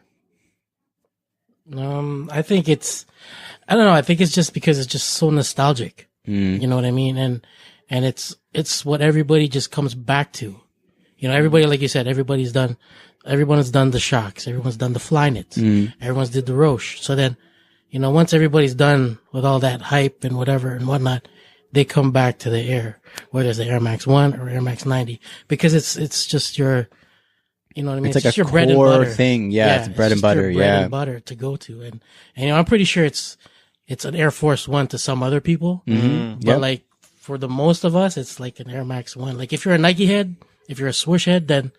I think I don't know. I think it's just because it's just so nostalgic. You know what I mean? And it's what everybody just comes back to. Everybody, like you said, everyone has done the Shox. Everyone's done the Flyknits. Everyone's did the Roche. So then, once everybody's done with all that hype and whatever and whatnot, they come back to the Air, whether it's the Air Max 1 or Air Max 90, because it's just your, you know what I mean? It's like just a your bread and core butter thing. Yeah, it's bread and just butter. your bread Yeah. and butter to go to. And I'm pretty sure it's an Air Force 1 to some other people. But Yep. like for the most of us, it's like an Air Max 1. Like if you're a Nike head, if you're a Swoosh head, then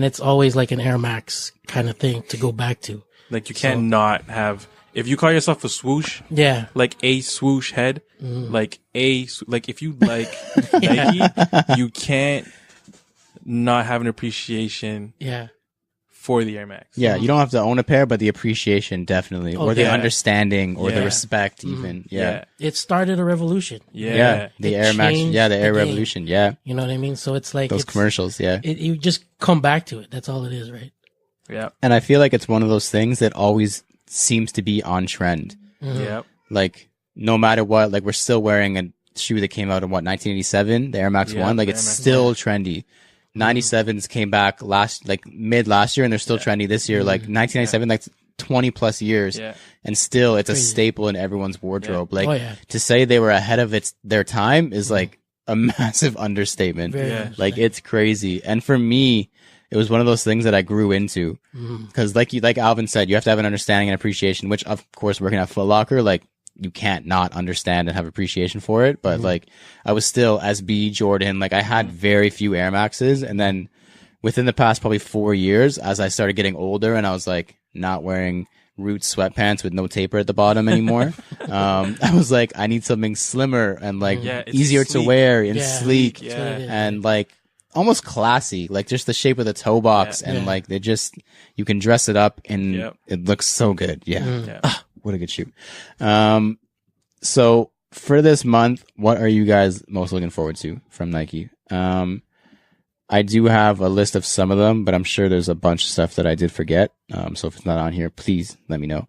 it's always like an Air Max kind of thing to go back to. Like you can't not have, if you call yourself a swoosh, Yeah. like a swoosh head, like if you like Nike, you can't not have an appreciation Yeah. for the Air Max. Yeah, you don't have to own a pair, but the appreciation definitely, or the yeah. understanding, or the Yeah. respect, even. Yeah, It started a revolution. Yeah. the It Air Max, changed the Air the game. Revolution, yeah, You know what I mean? So it's like those commercials, yeah. you just come back to it. That's all it is, right? Yeah. And I feel like it's one of those things that always seems to be on trend. Yeah. Like no matter what, like we're still wearing a shoe that came out in 1987, the Air Max Yeah, 1. Like the it's Air Max still trendy. 97s came back mid last year, and they're still trendy this year. Like 1997, like 20 plus years, Yeah. and still it's a Crazy. staple in everyone's wardrobe. Like Oh, yeah. to say they were ahead of their time is like a massive understatement. Very Yeah. much Like it's crazy. And for me, it was one of those things that I grew into because like Alvin said, you have to have an understanding and appreciation, which of course working at Foot Locker, like you can't not understand and have appreciation for it. But like I was still SB Jordan, like I had very few Air Maxes. And then within the past probably 4 years, as I started getting older and I was like not wearing Roots sweatpants with no taper at the bottom anymore. I was like, I need something slimmer and like it's easier to sleek. wear and Yeah. sleek That's what it is. and like almost classy, like just the shape of the toe box and Yeah. like you can dress it up and Yep. it looks so good. Yeah. Yeah. What a good shoe. So for this month, what are you guys most looking forward to from Nike? I do have a list of some of them, but I'm sure there's a bunch of stuff that I did forget. So if it's not on here, please let me know.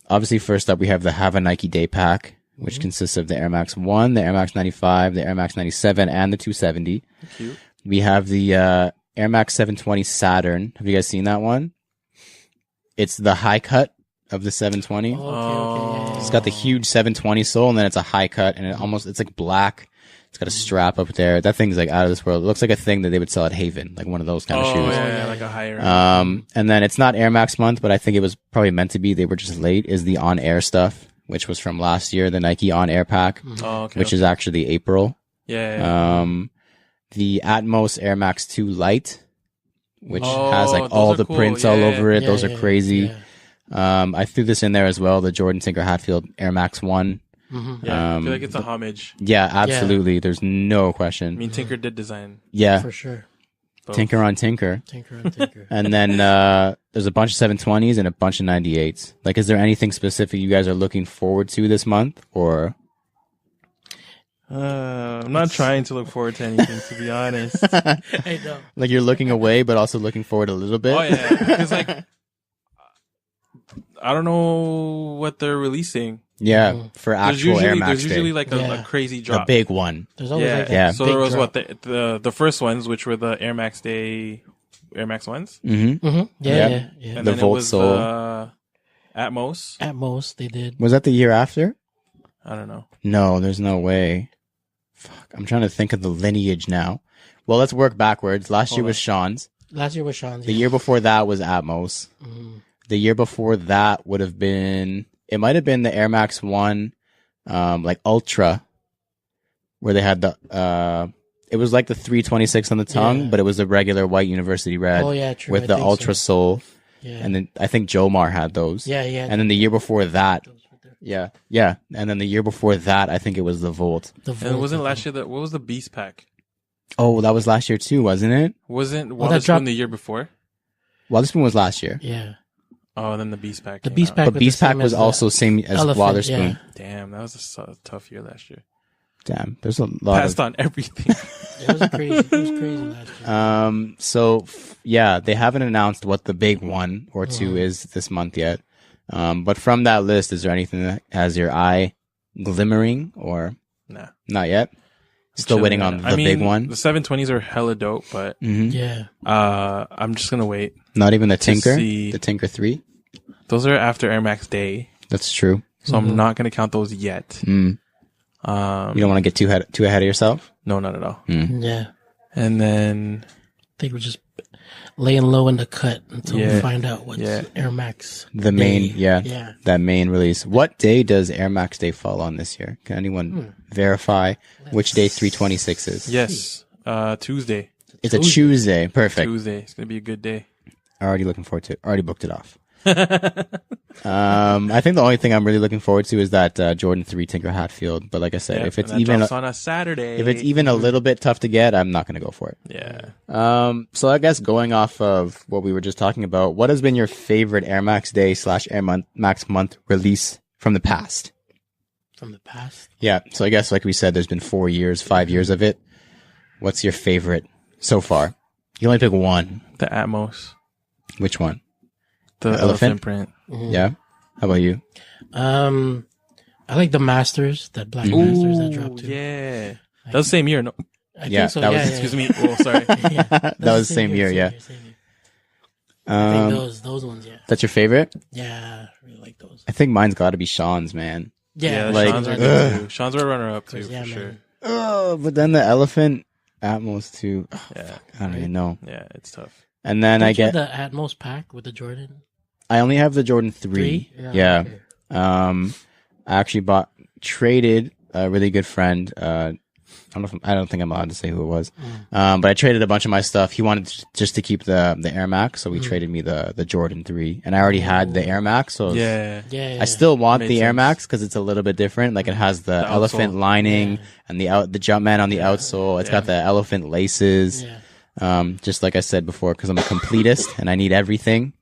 Obviously, first up, we have the Have a Nike Day Pack, which consists of the Air Max 1, the Air Max 95, the Air Max 97, and the 270. Cute. We have the Air Max 720 Saturn. Have you guys seen that one? It's the high cut of the 720. Okay. It's got the huge 720 sole, and then it's a high cut, and it's like black. It's got a strap up there. That thing's like out of this world. It looks like a thing that they would sell at Haven, like one of those kind of shoes. Yeah, like a higher end. And then it's not Air Max month, but I think it was probably meant to be. They were just late. Is the On Air stuff, which was from last year, the Nike On Air pack, which is actually April. Yeah. The Atmos Air Max 2 Lite, which Oh, has like those all are the cool. prints all Yeah. over it. Yeah, Those are yeah, crazy. yeah. I threw this in there as well. The Jordan Tinker Hatfield Air Max 1. Yeah. I feel like it's a homage. Yeah, absolutely. There's no question. I mean, Tinker did design. Yeah. For sure. both. Tinker on Tinker. Tinker on Tinker. And then there's a bunch of 720s and a bunch of 98s. Like, is there anything specific you guys are looking forward to this month? Or I'm not trying to look forward to anything, to be honest. I know. like you're looking away, but also looking forward a little bit? Oh yeah, because like I don't know what they're releasing. Yeah, for actual Air Max there's usually Day. like Yeah. a crazy A drop. big one. There's always Yeah, like that Yeah. So big there was drop. the first ones, which were the Air Max Day, Air Max ones, Mm-hmm. Yeah, Yeah. yeah, yeah. and The then Volt it was Soul. At most. At most, they did. Was that the year after? I don't know. No, there's no way. Fuck, I'm trying to think of the lineage now. Well, let's work backwards. Last year was Sean's. Last year was Sean's. The year before that was Atmos. The year before that would have been, it might have been the Air Max 1, like Ultra, where they had the, it was like the 326 on the tongue, but it was the regular white University Red. Oh, yeah, true. With the Ultra Soul. Yeah. And then I think Jomar had those. Yeah. And then the year before that, yeah. And then the year before that, I think it was the Volt. And it wasn't last year what was the Beast Pack? Oh, that was last year too, wasn't it? Wasn't that Waterspoon dropped- the year before? Waterspoon was last year. Yeah. Oh, and then the Beast Pack. The came Beast out. Pack. But Beast Pack was also same as Elephant, Waterspoon. yeah. Damn, that was a tough year last year. Damn, there's a lot Passed on everything. It was crazy last year. So yeah, they haven't announced what the big one or two is this month yet. But from that list, is there anything that has your eye glimmering or Nah. not yet? Still waiting on the big one. The 720s are hella dope, but Yeah. I'm just gonna wait. Not even the Tinker, see- the Tinker 3. Those are after Air Max Day, That's true. so I'm not gonna count those yet. You don't want to get too ahead of yourself. No, not at all. Yeah. And then I think we're just laying low in the cut until Yeah. we find out what's Yeah. Air Max. The main, Day. yeah, that main release. What day does Air Max Day fall on this year? Can anyone verify which day 326 is? yes, Tuesday. It's a Tuesday. Perfect. Tuesday. It's gonna be a good day. Already looking forward to it. Already booked it off. I think the only thing I'm really looking forward to is that Jordan 3 Tinker Hatfield. But like I said, Yep, if it's and that even drops on a Saturday, if it's even a little bit tough to get, I'm not going to go for it. yeah. So I guess going off of what we were just talking about, what has been your favorite Air Max Day / Air Max month release from the past? From the past. Yeah. So I guess like we said, there's been 5 years of it. What's your favorite so far? You only pick one. The Atmos, Which one? the Elephant? elephant print. Yeah. How about you? I like the Masters, that Black Masters that dropped too. Yeah, that was the same year. No, I Yeah, think so. that was- excuse me. Oh, sorry. Yeah. That was the same year, yeah. Same year. I think those ones, yeah. That's your favorite? Yeah, I really like those. I think mine's got to be Sean's, man. Yeah, Yeah, like, Sean's are good too. Sean's our runner up too, Yeah, for man. sure. Oh, but then the elephant Atmos too. Oh, Yeah, I don't even know. yeah, it's tough. And then Don't I you have get, the Atmos pack with the Jordan. I only have the Jordan 3. Yeah. okay. I actually traded a really good friend. I don't think I'm allowed to say who it was. But I traded a bunch of my stuff. He wanted just to keep the Air Max, so he traded me the Jordan 3. And I already had the Air Max, so Yeah, Yeah. I still want Made the Air sense. Max because it's a little bit different. Like it has the elephant outsole. lining and the Jumpman on the outsole. It's got the elephant laces. Yeah. Just like I said before, because I'm a completist and I need everything.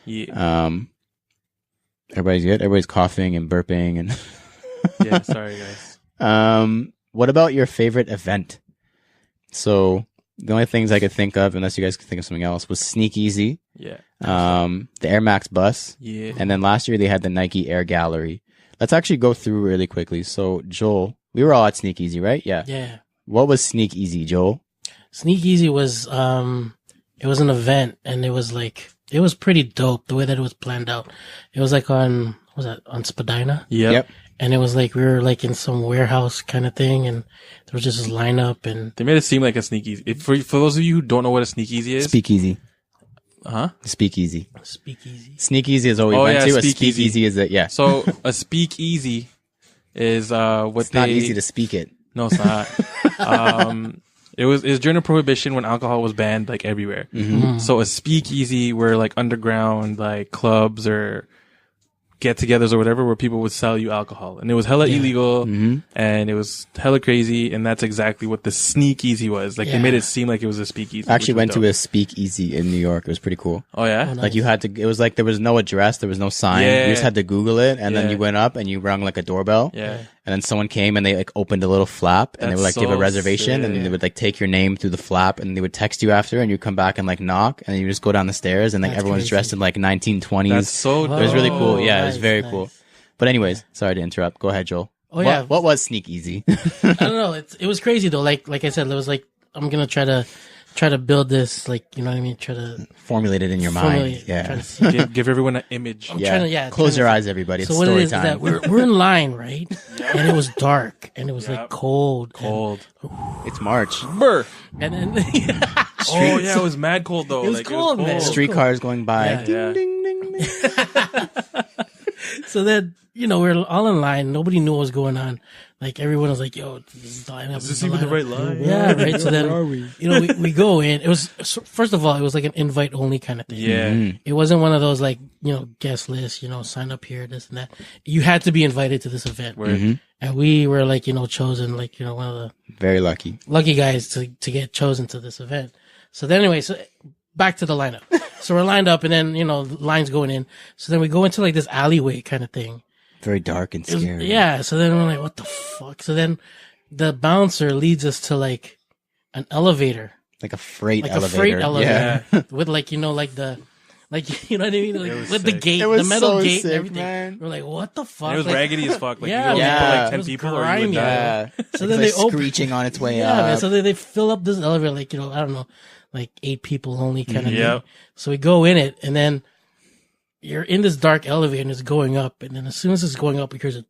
yeah, Everybody's good. Everybody's coughing and burping and. yeah. Sorry, guys. What about your favorite event? So the only things I could think of, unless you guys could think of something else, was Sneak Easy, Yeah, the Air Max bus, yeah. and then last year they had the Nike Air Gallery. Let's actually go through really quickly. So Joel, we were all at Sneak Easy, right? Yeah. Yeah. What was Sneak Easy, Joel? Sneak Easy was it was an event and it was pretty dope the way that it was planned out. It was like on Spadina? Yep. And it was like we were like in some warehouse kind of thing and there was just this lineup and They made it seem like a sneakeasy. For those of you who don't know what a sneakeasy is, Speakeasy. huh? Speakeasy. Speakeasy. Sneak Easy is what we Oh, went yeah, to. A Speakeasy. Speakeasy is it? Yeah. So a speakeasy is what It's not easy to speak it. No, it's not. It was during the prohibition when alcohol was banned like everywhere. So a speakeasy were like underground like clubs or get-togethers or whatever where people would sell you alcohol, and it was hella illegal and it was hella crazy, and that's exactly what the sneakeasy was. Like they made it seem like it was a speakeasy. I actually went to a speakeasy in New York. It was pretty cool. Oh yeah. nice. Like you had to, it was like there was no address, there was no sign. Yeah. You just had to Google it, and then Yeah. you went up and you rung like a doorbell. Yeah. And then someone came and they like opened a little flap and they would like That's give a so reservation and sick. they would like take your name through the flap and they would text you after and you come back and like knock and you just go down the stairs and like That's everyone's crazy. dressed in like 1920s. That's so. It was really cool. Oh, Yeah, it was nice, very nice. cool. But anyways, sorry to interrupt. Go ahead, Joel. Oh, yeah. What was Sneak Easy? I don't know. It was crazy though. Like I said, it was like I'm gonna try to try to build this, like, you know what I mean? Try to Formulate it in your formulate, mind. Yeah. try to see. Give everyone an image. I'm Yeah. trying to, yeah. Close trying your to- eyes, everybody. It's So what it story is time. that we're in line, right? And it was dark and it was like cold. Cold. It's March. Burr. And then Oh yeah, it was mad cold though. It was cold, man. Streetcars going by. Yeah. Yeah. Ding, ding, ding, ding. so then, you know, we're all in line. Nobody knew what was going on. Like everyone was like, "Yo, this is the lineup. Is this even the right line? Yeah, right. So then, you know, we go in. It was first of all, it was like an invite only kind of thing. Yeah. It wasn't one of those like, you know, guest list, you know, sign up here, this and that. You had to be invited to this event. And we were like, you know, chosen, like, you know, one of the Very lucky. lucky guys to get chosen to this event. So then anyway, so back to the lineup. So we're lined up and then, you know, lines going in. So then we go into like this alleyway kind of thing. Very dark and It was- scary. yeah. So then we're like, what the fuck? So then the bouncer leads us to like an elevator, Like a freight like elevator. a freight elevator Yeah. with like, you know, like the, like, you know what I mean? Like was with the sick. gate, It was the metal so gate sick, and everything. man. We're like, what the fuck? And it was Like, raggedy as fuck. Like Yeah, you man. put like It 10 was people or you grimy. would die. Yeah. So It's then like they open- screeching on its way yeah, up. man. So they fill up this elevator, like, you know, I don't know, like 8 people only kind of Yep. thing. So we go in it and then you're in this dark elevator and it's going up. And then as soon as it's going up, you hear it.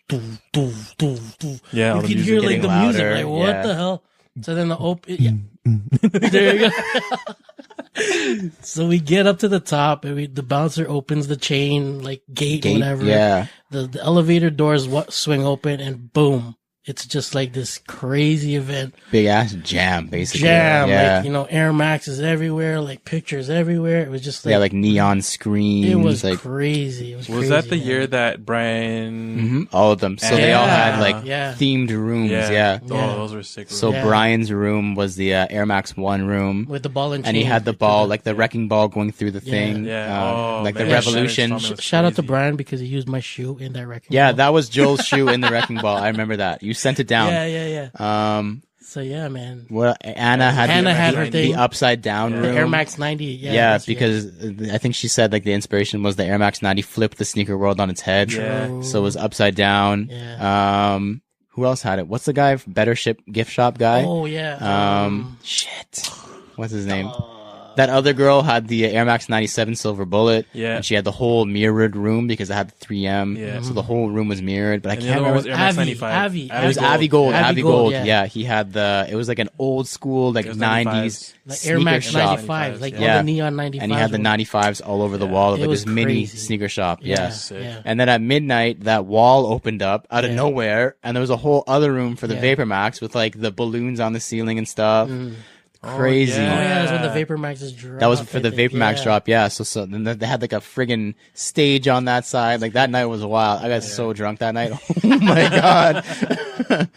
Doof, doof, doof, doof. Yeah, all You the can music hear like getting the music. louder, Like, what yeah. the hell? So then the yeah. There you go. So we get up to the top and the bouncer opens the chain, like gate, whatever. Yeah. The elevator doors swing open and boom. It's just like this crazy event. Big ass jam, basically. Jam. Yeah. Like, you know, Air Maxes everywhere, like pictures everywhere. It was just like, Yeah, like neon screens. it was like crazy. It was Was crazy, that the man. year that Brian? all of them. So they all had Yeah. like Yeah. themed rooms. Yeah. Oh, Yeah. those were sick. So Yeah. Brian's room was the Air Max 1 room. With the ball and chain. And he had the ball, like the wrecking ball going through the thing. Yeah. Oh, like man. the revolution. Shattered Summit was Shout out to crazy. Brian because he used my shoe in that wrecking Yeah, ball. that was Joel's shoe in the wrecking ball. I remember that. You sent it down. Yeah. Um, So yeah, man. well, Anna had her the thing. upside down The room. Air Max 90. Yeah. Yeah, that's- because I think she said like the inspiration was the Air Max 90 flipped the sneaker world on its head. Yeah. So it was upside down. Yeah. Who else had it? What's the guy? Better Ship gift shop guy? Oh yeah. Shit. What's his name? That other girl had the Air Max 97 Silver Bullet. Yeah. And she had the whole mirrored room because it had the 3M. Yeah. So the whole room was mirrored. But I And the can't other one remember. was Air Max Avi, 95. Avi. It was Avi Gold. Avi Avi Gold, Gold. yeah. Yeah. He had it was like an old school, like It was 90s 95s. Like sneaker Air Max shop. 95s, like Yeah. all the neon 95s. And he had the 95s all over the wall of It like was this mini crazy. sneaker shop. Yeah, Yes. yeah. And then at midnight, that wall opened up out of Yeah. nowhere, and there was a whole other room for the Yeah. Vapor Max with like the balloons on the ceiling and stuff. Crazy. Oh yeah. yeah, that's when the Vapor Maxes dropped. That was for I the think. Vapor Max Yeah. drop, yeah. So then they had like a friggin' stage on that side. Like that night was wild. I got so drunk that night. Oh my god.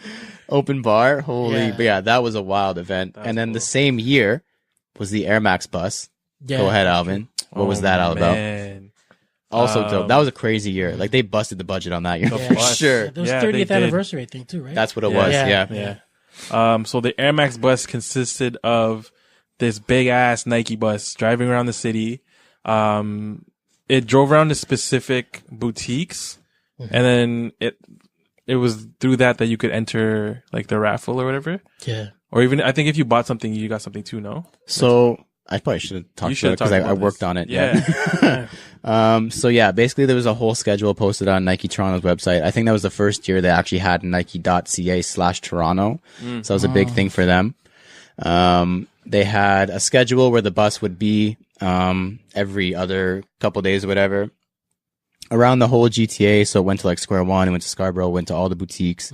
Open bar, holy! Yeah. But yeah, that was a wild event. And then the same year was the Air Max bus. Yeah. Go ahead, Alvin. What was that all about? Man. Also dope. That was a crazy year. Like they busted the budget on that year Yeah. for bus. sure. It was Yeah, they 30th did. anniversary, I think, too, right? That's what it was. Yeah. Yeah. So the Air Max bus consisted of this big ass Nike bus driving around the city. It drove around to specific boutiques, and then it was through that you could enter like the raffle or whatever. Yeah. Or even I think if you bought something, you got something too. No. So I probably should have You talked should about it have because talked I about worked this. on it. Yeah. So yeah, basically there was a whole schedule posted on Nike Toronto's website. I think that was the first year they actually had Nike.ca/Toronto. So that was a big thing for them. They had a schedule where the bus would be every other couple days or whatever around the whole GTA. So it went to like Square One, it went to Scarborough, went to all the boutiques.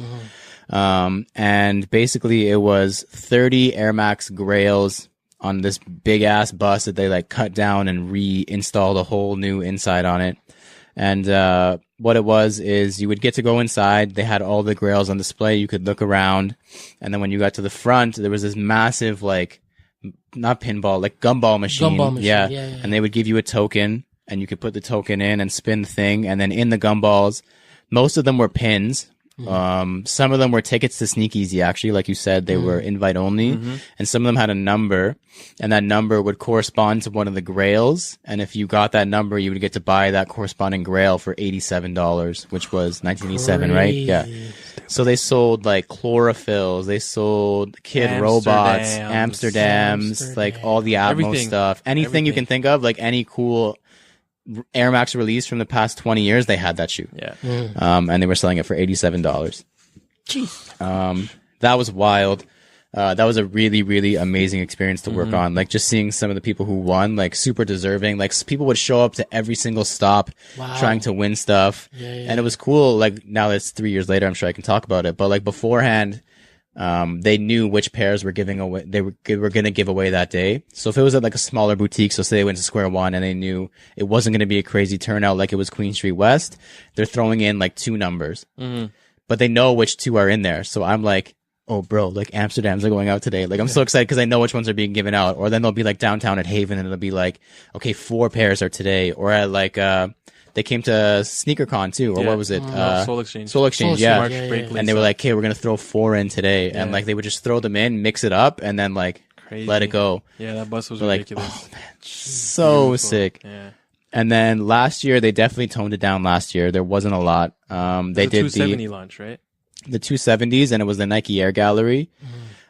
And basically it was 30 Air Max Grails on this big ass bus that they like cut down and reinstalled a whole new inside on it. And what it was is you would get to go inside. They had all the Grails on display. You could look around. And then when you got to the front, there was this massive, like, not pinball, like gumball machine. Gumball machine, Yeah. yeah. And they would give you a token and you could put the token in and spin the thing. And then in the gumballs, most of them were pins. Some of them were tickets to Sneakeasy, actually. Like you said, they were invite only. And some of them had a number, and that number would correspond to one of the grails. And if you got that number, you would get to buy that corresponding grail for $87, which was 1987, right? Yeah. So they sold like chlorophylls, they sold Kid Robots, Amsterdams, like all the Atmos Everything. stuff, anything you can think of, like any cool Air Max release from the past 20 years, they had that shoe. Yeah. And they were selling it for $87. Jeez. That was wild. That was a really, really amazing experience to work on. Like just seeing some of the people who won, like super deserving. Like people would show up to every single stop trying to win stuff. And it was cool. Like now that it's 3 years later, I'm sure I can talk about it. But like beforehand, they knew which pairs were giving away, they were going to give away that day. So if it was at like a smaller boutique, so say they went to Square One and they knew it wasn't going to be a crazy turnout like it was Queen Street West, they're throwing in like 2 numbers. But they know which 2 are in there. So I'm like, oh, bro, like Amsterdams are going out today. Like, I'm so excited because I know which ones are being given out. Or then they'll be like downtown at Haven and it'll be like, okay, 4 pairs are today. Or at like, they came to SneakerCon too. Or what was it? Soul Exchange. Soul Exchange, yeah. Brinkley And they were like, okay, we're going to throw 4 in today. And like, they would just throw them in, mix it up, and then like, let it go. Yeah, that bus was We're like, ridiculous. oh man, so beautiful. Sick. Yeah. And then last year, they definitely toned it down last year. There wasn't a lot. They did the 270 launch, right? The 270s, and it was the Nike Air Gallery.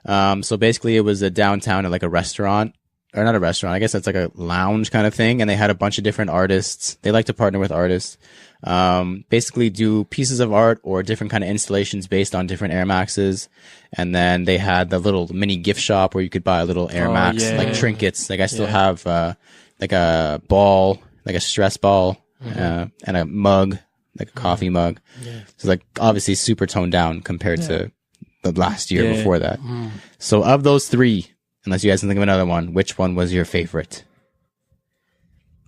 So basically it was a downtown at like a restaurant, or not a restaurant, I guess it's like a lounge kind of thing. And they had a bunch of different artists. They like to partner with artists, basically do pieces of art or different kind of installations based on different Air Maxes. And then they had the little mini gift shop where you could buy a little Air Max, like trinkets. Like I still have, like a ball, like a stress ball, and a mug, like a coffee mug. So like obviously super toned down compared to the last year before that. So of those 3, unless you guys can think of another one, which one was your favorite?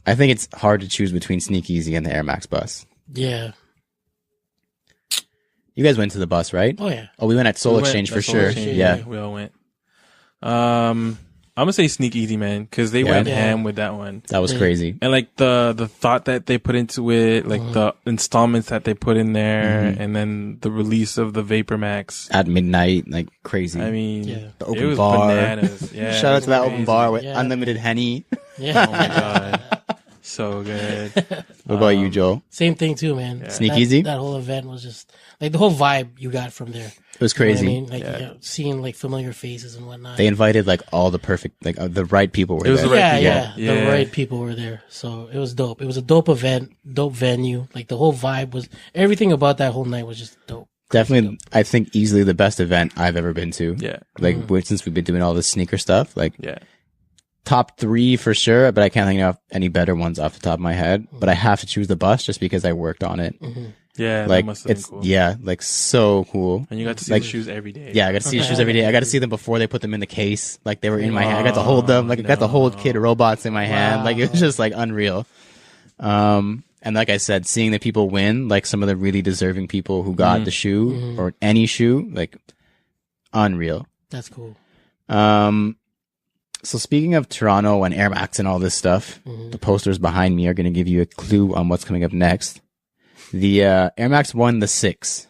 I think it's hard to choose between Sneakeasy and the Air Max bus. Yeah. You guys went to the bus, right? Oh yeah. Oh, we went at Soul Exchange for sure. Yeah. We all went. I'm gonna say Sneakeasy, man, because they went ham with that one. That was crazy. And like the thought that they put into it, like the installments that they put in there, and then the release of the Vapor Max at midnight, like crazy. I mean, the open it was bar. Bananas. Yeah, Shout out to that crazy. open bar with unlimited Henny. Yeah. Oh my god, so good. What about you, Joel? Same thing too, man. Sneakeasy? That whole event was just like the whole vibe you got from there. It was crazy. You know what I mean? Like you know, seeing like familiar faces and whatnot. They invited like all the perfect, like the right people were It was there. the right The right people were there. So it was dope. It was a dope event, dope venue. Like the whole vibe was, everything about that whole night was just dope. Definitely, I think easily the best event I've ever been to. Yeah. Like since we've been doing all this sneaker stuff, like Yeah. top 3 for sure, but I can't think of any better ones off the top of my head. But I have to choose the bus just because I worked on it. Yeah, Like that must have it's been cool. like so cool. And you got to see like, the shoes every day. Yeah, I got to see the shoes every day. I got to see them before they put them in the case. Like they were in my hand. I got to hold them. Like I got to hold Kid Robots in my hand. Like it was just like unreal. And like I said, seeing the people win, like some of the really deserving people who got the shoe or any shoe, like unreal. That's cool. So speaking of Toronto and Air Max and all this stuff, the posters behind me are going to give you a clue on what's coming up next. The Air Max won the 6.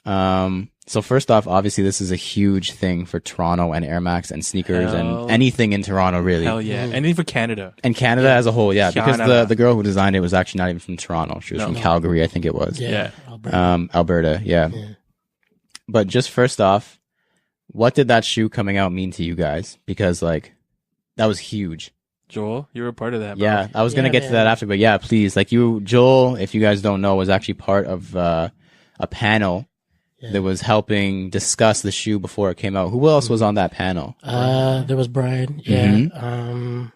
So first off, obviously this is a huge thing for Toronto and Air Max and sneakers and anything in Toronto, really. Hell yeah. Anything for Canada. And Canada as a whole, yeah. Because Canada. the girl who designed it was actually not even from Toronto. She was from Calgary, I think it was. Yeah. Alberta, yeah. But just first off, what did that shoe coming out mean to you guys? Because like, that was huge. Joel, you were a part of that, bro. Yeah, I was going to get to that after, but yeah, please. Like Joel, if you guys don't know, was actually part of a panel that was helping discuss the shoe before it came out. Who else was on that panel? There was Brian. Yeah.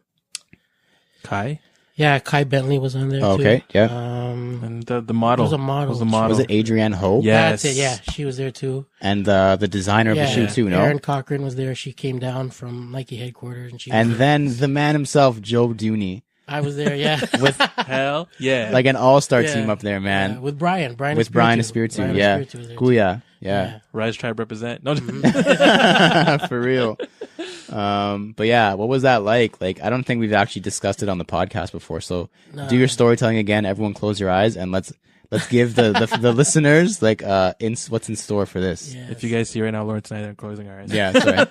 Kai? Yeah, Kai Bentley was on there too. Okay, yeah. And the model. It was a model. Was the model. Was it Adrienne Hope? Yes. That's it. Yeah, she was there too. And the designer of the shoe too, no? Erin Cochran was there. She came down from Nike headquarters, and she. And then the man himself, Joe Dooney. I was there. Yeah. With Hell yeah. like an all-star team up there, man. Yeah, with Brian. With Brian Espiritu, yeah. Guya, yeah. Rise Tribe represent. No, For real. But yeah, what was that like? Like, I don't think we've actually discussed it on the podcast before. So do your storytelling again. Everyone close your eyes and let's let's give the listeners like what's in store for this. Yeah. If you guys see right now, Lawrence and I are closing our eyes. Yeah, sorry.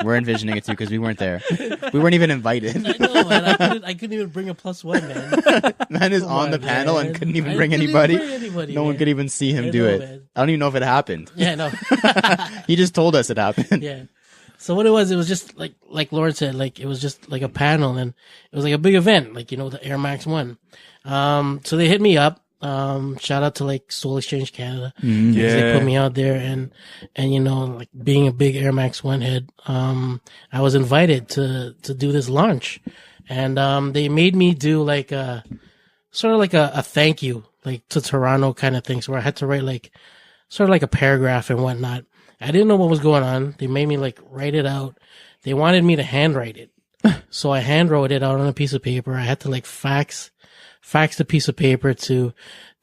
We're envisioning it too because we weren't there. We weren't even invited. I know, man. I couldn't even bring a +1, man. Man is on the panel and couldn't even bring anybody. No one could even see him do it. Man. I don't even know if it happened. Yeah, no. He just told us it happened. Yeah. So what it was just like Lauren said, like it was just like a panel, and it was like a big event, like, the Air Max 1. So they hit me up. Shout out to like Soul Exchange Canada. Yeah. They put me out there, and like being a big Air Max 1 head, I was invited to do this launch, and they made me do like a sort of like a thank you, like to Toronto kind of thing. So where I had to write like sort of like a paragraph and whatnot. I didn't know what was going on. They made me like write it out. They wanted me to handwrite it. So I hand wrote it out on a piece of paper. I had to like fax the piece of paper to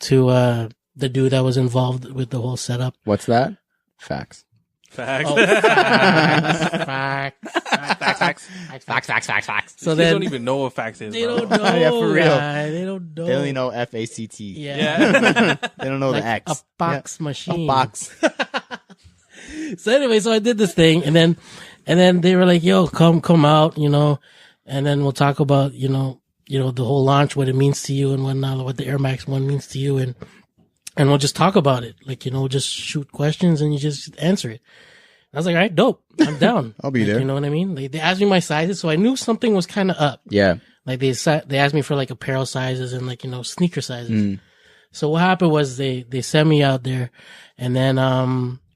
the dude that was involved with the whole setup. What's that? Facts. Facts. Oh, facts. So They then don't even know what facts is. they bro. don't know. Yeah, for real. Guy. They don't know. They only know FACT. Yeah. They don't know Like the X. a box machine. A box. So anyway, so I did this thing, and then they were like, "Yo, come out, and then we'll talk about, the whole launch, what it means to you and whatnot, what the Air Max 1 means to you, and we'll just talk about it, like, just shoot questions and you just answer it." I was like, "All right, dope, I'm down." I'll be Like, there. You know what I mean? Like, they asked me my sizes, so I knew something was kind of up. Yeah. Like they asked me for like apparel sizes and like, sneaker sizes. So what happened was they sent me out there, and then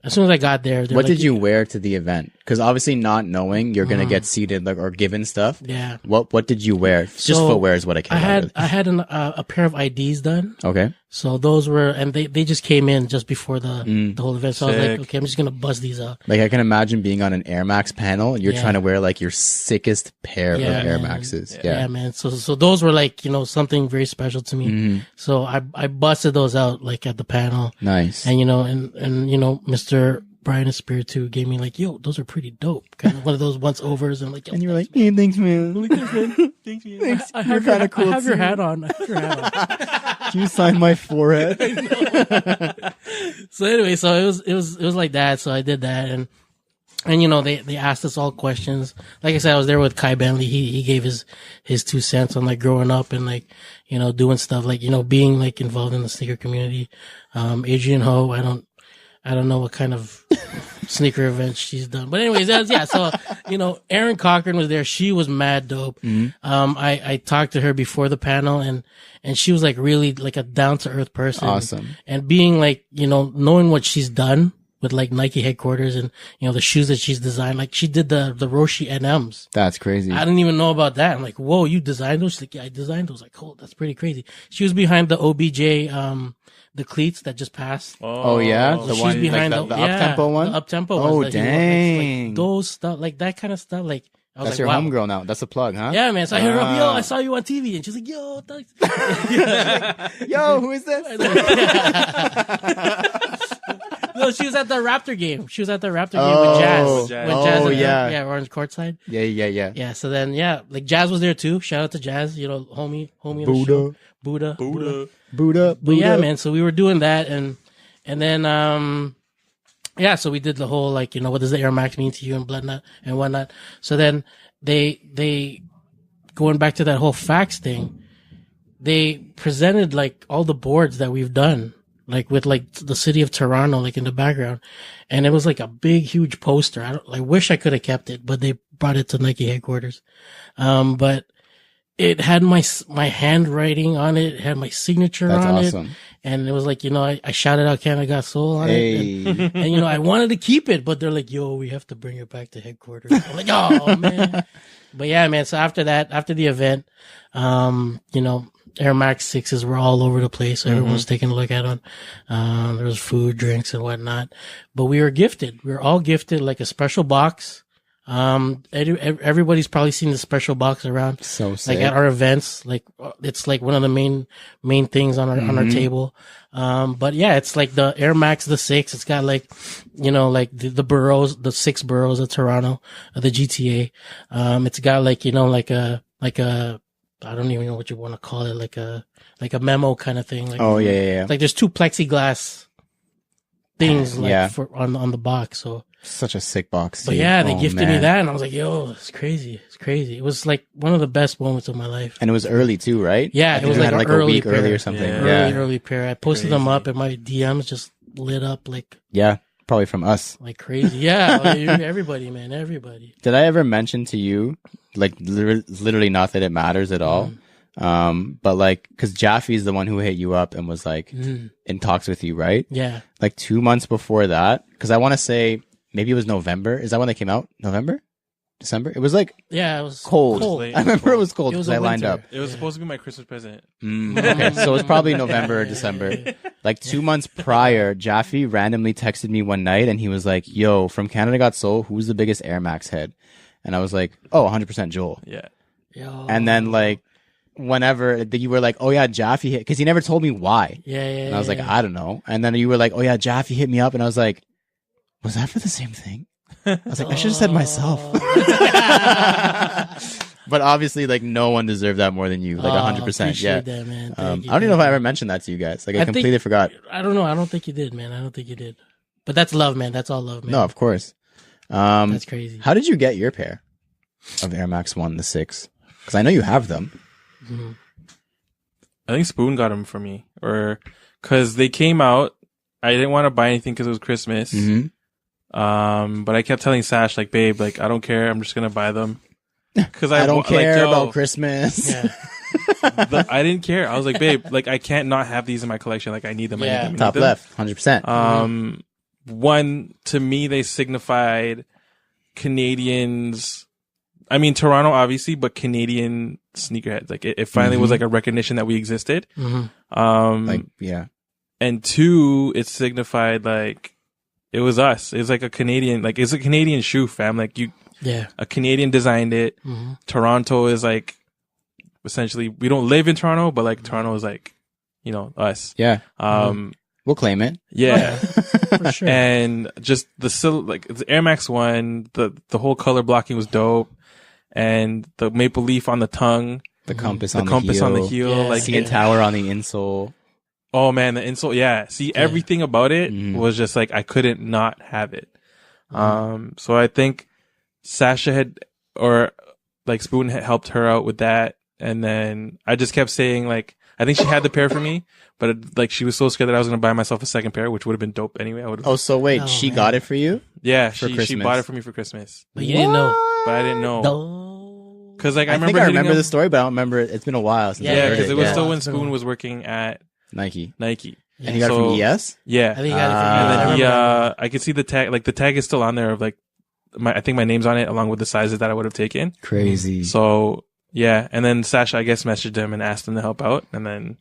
as soon as I got there, What did you wear to the event? Because obviously, not knowing you're gonna get seated like or given stuff. Yeah. What did you wear? Just So, footwear is what I care about. I had a pair of IDs done. Okay. So those were, and they just came in just before the whole event. So I was like, Sick. okay, I'm just going to buzz these out. Like I can imagine being on an Air Max panel and you're Yeah. trying to wear like your sickest pair of Yeah, Air man. Maxes. Yeah, Yeah. man. So those were like, something very special to me. So I busted those out like at the panel, Nice. and, Mr. Brian Espiritu gave me like, yo, those are pretty dope. Kind of one of those once overs. And I'm like, yo, And you were like, hey, thanks, man. thanks, man. Thanks. I You're have kinda cool, I have your too. hat on. I have your hat on. Can you sign my forehead? So anyway, so it was like that. So I did that, and they asked us all questions. Like I said, I was there with Kai Bentley. He gave his 2 cents on like growing up and like, doing stuff like, being like involved in the sneaker community. Adrian Ho, I don't know what kind of sneaker events she's done, but anyways, so, Erin Cochran was there. She was mad dope. I talked to her before the panel, and she was like really like a down to earth person. Awesome. And being like, knowing what she's done with like Nike headquarters and, the shoes that she's designed, like she did the Roshi NMs. That's crazy. I didn't even know about that. I'm like, whoa, you designed those? She's like, yeah, I designed those. Like, cool. That's pretty crazy. She was behind the OBJ, the cleats that just passed. Oh yeah, the She's one behind like the up-tempo one. The up-tempo Oh, ones that he wore. dang. Like those stuff, like that kind of stuff. Like, I was That's like, your wow. homegirl now. That's a plug, huh? Yeah, man. So I hit her up, yo, I saw you on TV. And she's like, yo, thanks. Yo, who is this? No, she was at the Raptor game. She was at the Raptor game with Jazz. Jazz. When Jazz Oh, and her- yeah. Yeah, orange courtside. Yeah. Yeah, so then, like Jazz was there too. Shout out to Jazz, homie on the Buddha. show. Buddha. Buddha. But yeah, man, so we were doing that, and then, so we did the whole, like, what does the Air Max mean to you and whatnot. So then they going back to that whole fax thing, they presented like all the boards that we've done, like with like the city of Toronto, like in the background. And it was like a big, huge poster. I wish I could have kept it, but they brought it to Nike headquarters. But it had my handwriting on it. It had my signature That's on awesome. it. And it was like, I shouted out Canada Got Soul on it. Hey. And, I wanted to keep it, but they're like, yo, we have to bring it back to headquarters. I'm like, oh, man. But yeah, man. So after that, after the event, Air Max 6s were all over the place. So everyone was taking a look at them. There was food, drinks, and whatnot. But we were gifted. We were all gifted like a special box. Everybody's probably seen the special box around. So sick. Like at our events, like it's like one of the main things on our table. But yeah, it's like the Air Max, the 6. It's got like, like the boroughs, the 6 boroughs of Toronto, the GTA. It's got like, like a I don't even know what you want to call it, like a memo kind of thing. Like, Oh yeah. like there's 2 plexiglass things like Yeah. for on the box. So, Such a sick box. but dude. yeah, they Oh, gifted me man. that, and I was like, yo, it's crazy. It's crazy. It was like one of the best moments of my life. And it was early too, right? Yeah, I it think was you like had an a early week early pair. or something. Yeah. Early pair. I posted them up, and my DMs just lit up like Probably from us. crazy. Yeah, like, everybody, man, everybody. Did I ever mention to you, like literally not that it matters at all, but like, because Jaffe's the one who hit you up and was like in talks with you, right? Yeah, Like 2 months before that, because I want to say maybe it was November. Is that when they came out? November? December? It was like yeah, it was cold. late. I remember it was cold It was because a I lined winter. up. It was supposed to be my Christmas present. Okay, so it was probably November or December. Like 2 months prior, Jaffe randomly texted me one night and he was like, yo, from Canada Got Soul, who's the biggest Air Max head? And I was like, oh, 100% Joel. Yeah. Yo. And then like, whenever you were like, oh yeah, Jaffe hit, because he never told me why. Yeah. And I was like, I don't know. And then you were like, oh yeah, Jaffe hit me up. And I was like, was that for the same thing? I was like, I should have said myself. But obviously, like, no one deserved that more than you. Like, 100%. Yeah. That, man. I Thank you, don't even know if man. I ever mentioned that to you guys. Like, I I think- completely forgot. I don't know. I don't think you did, man. I don't think you did. But that's love, man. That's all love, man. No, of course. That's crazy. How did you get your pair of Air Max 1, the 6? Because I know you have them. I think Spoon got them for me, or because they came out. I didn't want to buy anything because it was Christmas. But I kept telling Sash, like, babe, like, I don't care. I'm just gonna buy them. Because I don't care like, yo, about Christmas. Yeah. I didn't care. I was like, babe, like, I can't not have these in my collection. Like, I need them. Yeah. I need them. I need Top them. left, 100%. One, to me, they signified Canadians. I mean, Toronto, obviously, but Canadian sneakerheads. Like, it finally was like a recognition that we existed. Like, yeah. And 2, it signified like it was us. It's like a Canadian, like it's a Canadian shoe, fam. Like a Canadian designed it. Toronto is like essentially, we don't live in Toronto, but like Toronto is like, you know, us. Yeah. We'll claim it. Yeah. For sure. And just the Air Max 1, the whole color blocking was dope. And the maple leaf on the tongue, The compass the on compass the heel. on the heel, Yeah. like CN Tower on the insole. oh man, the insole, yeah. See, everything about it was just like I couldn't not have it. So I think Sasha had, or like Spoon had helped her out with that, and then I just kept saying like I think she had the pair for me, but like she was so scared that I was gonna buy myself a second pair, which would have been dope anyway. I would have. Oh, so wait, Oh, she man. got it for you? Yeah, For she Christmas. bought it for me for Christmas, But you didn't know. but I didn't know No. because like I I think remember I hitting remember him- the story, but I don't remember it. It's been a while since I Yeah, heard because it. it was Yeah. still when It's been a Spoon while. was working at Nike. Nike. And you got it from So- ES? Yeah, I think you got it from and I then he, remember I could see the tag, like the tag is still on there of like I think my name's on it along with the sizes that I would have taken. Crazy. So yeah, and then Sasha, I guess, messaged him and asked him to help out, and then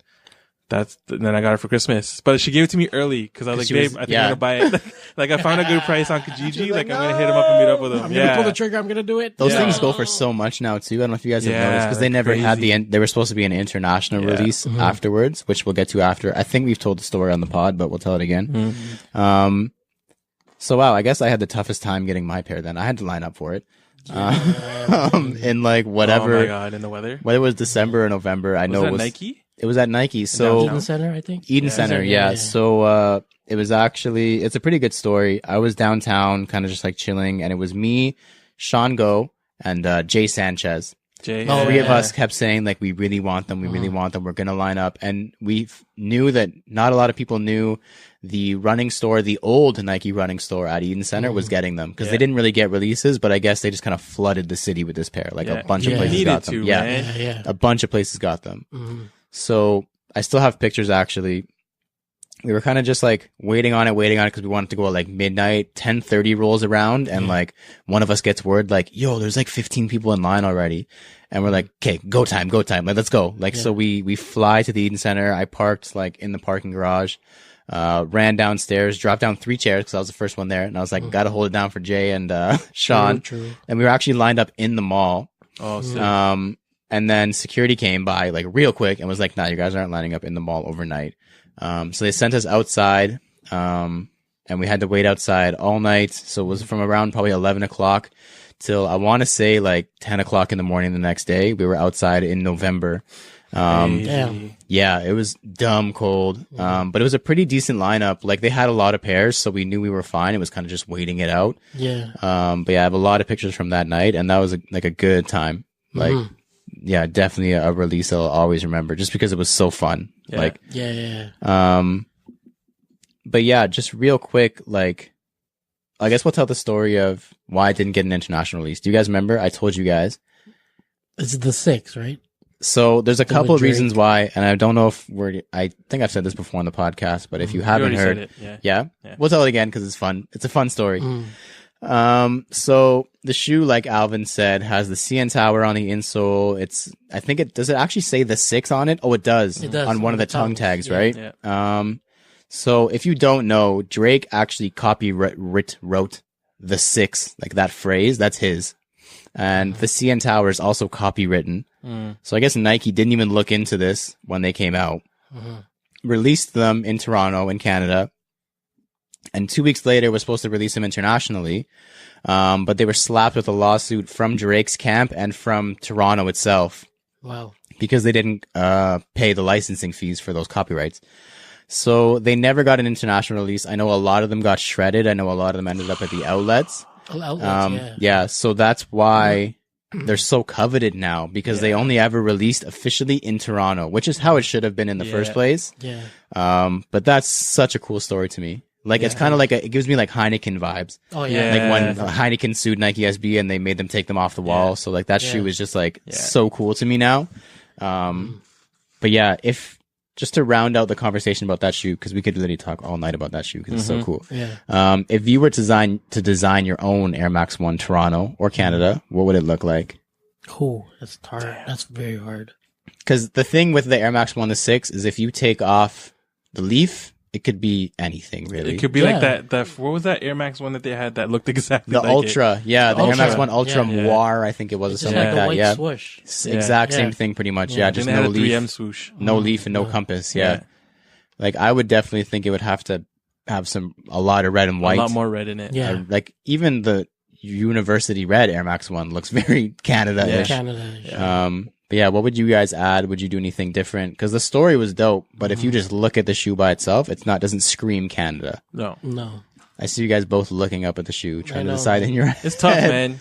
then I got it for Christmas. But she gave it to me early because I was like, she babe, was- I think yeah. I'm gonna buy it. Like I found a good price on Kijiji. Like I'm gonna hit him up and meet up with him. I'm gonna pull the Yeah, trigger. I'm gonna do it. Those Yeah. things go for so much now too. I don't know if you guys have Yeah, noticed because they like never had crazy. they were supposed to be an international Yeah. release afterwards, which we'll get to after. I think we've told the story on the pod, but we'll tell it again. So wow, I guess I had the toughest time getting my pair. Then I had to line up for it. In like whatever, Oh my god, in the weather. whether it was December or November, I know Was it that was Nike? It was at Nike. So Eden Center, I think. Eden Center, yeah. So it was actually, it's a pretty good story. I was downtown, kind of just like chilling, and it was me, Sean Go, and Jay Sanchez. Jay. Oh, Three of yeah. us kept saying like, we really want them, we really want them, we're gonna line up. And we knew that not a lot of people knew the running store, the old Nike running store at Eden Center was getting them because Yeah. they didn't really get releases, but I guess they just kind of flooded the city with this pair. Like Yeah. a bunch of Yeah. places Needed got them. to, Yeah. man. Yeah. A bunch of places got them. So I still have pictures actually. We were kind of just like waiting on it because we wanted to go at like midnight, 10:30 rolls around and like one of us gets word like, yo, there's like 15 people in line already. And we're like, okay, go time. Like, let's go. Like, so we fly to the Eden Center. I parked like in the parking garage, ran downstairs, dropped down 3 chairs because I was the first one there. And I was like, gotta hold it down for Jay and, Sean. True. And we were actually lined up in the mall. Oh, sick. And then security came by like real quick and was like, nah, you guys aren't lining up in the mall overnight. So they sent us outside. And and we had to wait outside all night. So it was from around probably 11 o'clock till I want to say like 10 o'clock in the morning the next day. We were outside in November. Damn. Yeah, it was dumb cold. But it was a pretty decent lineup. Like they had a lot of pairs, so we knew we were fine. It was kind of just waiting it out. Yeah. But yeah, I have a lot of pictures from that night, and that was like a good time. Like, yeah, definitely a release I'll always remember, just because it was so fun. Yeah. Like, Yeah. but yeah, just real quick, like, I guess we'll tell the story of why I didn't get an international release. Do you guys remember? I told you guys. It's the 6, right? So there's a couple of Drake. reasons why, and I don't know if I think I've said this before on the podcast, but if you haven't already heard, said it, yeah, Yeah. we'll tell it again because it's fun. It's a fun story. So the shoe, like Alvin said, has the CN Tower on the insole. Does it actually say the 6 on it? Oh, it does. It does, on one on of the the tongue tongues, tags, yeah. right? Yeah. So if you don't know, Drake actually wrote the 6, like that phrase. That's his. And the CN Tower is also copywritten. So I guess Nike didn't even look into this when they came out. Released them in Toronto in Canada. And 2 weeks later, we're supposed to release them internationally. But they were slapped with a lawsuit from Drake's camp and from Toronto itself Wow. because they didn't pay the licensing fees for those copyrights. So they never got an international release. I know a lot of them got shredded. I know a lot of them ended up at the outlets. Yeah, so that's why they're so coveted now, because they only ever released officially in Toronto, which is how it should have been in the first place. Yeah. But that's such a cool story to me. Like, it's kind of like it gives me like Heineken vibes. Oh yeah. Yeah. Like when Heineken sued Nike SB and they made them take them off the wall. So like that shoe is just like so cool to me now. But yeah, just to round out the conversation about that shoe, because we could literally talk all night about that shoe because it's so cool. Yeah. If you were to design your own Air Max 1 Toronto or Canada, what would it look like? Cool. That's hard. That's very hard. Because the thing with the Air Max 1 to 6 is if you take off the leaf, it could be anything, really. It could be like that. What was that Air Max one that they had that looked exactly The like Ultra. it? Yeah, the Air Max 1 Ultra Yeah. Moire, I think it was, or It's something just like like that. a white Yeah. swoosh. Exact same Yeah. thing, pretty much. Yeah. Yeah, just Then they no had a 3M leaf. swoosh. No leaf and no compass. Yeah. Like, I would definitely think it would have to have a lot of red and white. A lot more red in it. Yeah. Like, even the University Red Air Max 1 looks very Canada-ish. Canada. But yeah, what would you guys add? Would you do anything different? Because the story was dope, but if you just look at the shoe by itself, doesn't scream Canada. No. I see you guys both looking up at the shoe, trying to know, decide in your head. It's tough, man.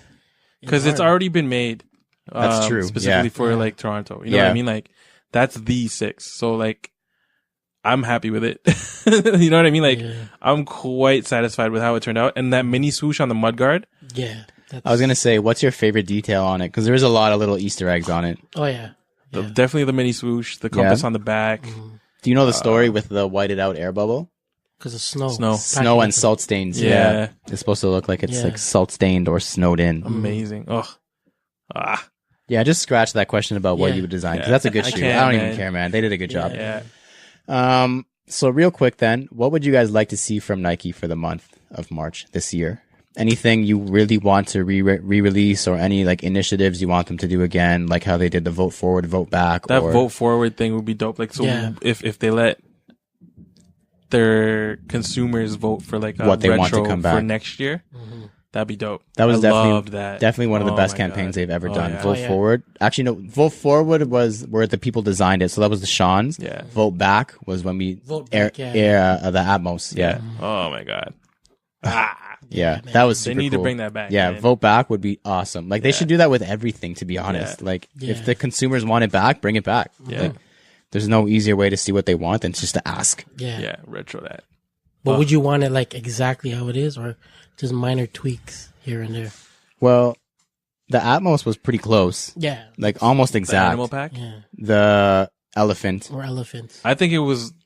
Because it's already been made. That's true. Specifically Yeah. for like Toronto. You know what I mean? Like, that's the 6. So like, I'm happy with it. You know what I mean? Like, I'm quite satisfied with how it turned out. And that mini swoosh on the mudguard. Yeah. I was going to say, what's your favorite detail on it? Because there's a lot of little Easter eggs on it. Oh yeah. Definitely the mini swoosh, the compass on the back. Do you know the story with the whited out air bubble? Because of snow. Snow and salt stains. Yeah. It's supposed to look like it's like salt stained or snowed in. Amazing. Yeah, just scratch that question about what you would design. Because that's a good I shoe. can't, I don't man. even care, man. They did a good job. Yeah. So real quick then, what would you guys like to see from Nike for the month of March this year? Anything you really want to re-release, or any like initiatives you want them to do again, like how they did the vote forward, vote back? That vote forward thing would be dope. Like, so if they let their consumers vote for like a what they retro want to come back for next year, that'd be dope. That was loved that. definitely one of the best my campaigns God. they've ever Oh, done. yeah. Vote forward. Actually, no. Vote forward was where the people designed it, so that was the Sean's. Yeah. Vote back was when we Vote air back, the Atmos. Yeah. Oh my God. Yeah, that was They super need cool. to bring that back. Yeah, man. vote back would be awesome. Like they should do that with everything, to be honest. Like if the consumers want it back, bring it back. Yeah. Like, there's no easier way to see what they want than just to ask. Yeah, retro that. But would you want it like exactly how it is, or just minor tweaks here and there? Well, the Atmos was pretty close. Yeah. Like almost The exact. animal pack. Yeah. The elephant. Or elephants. I think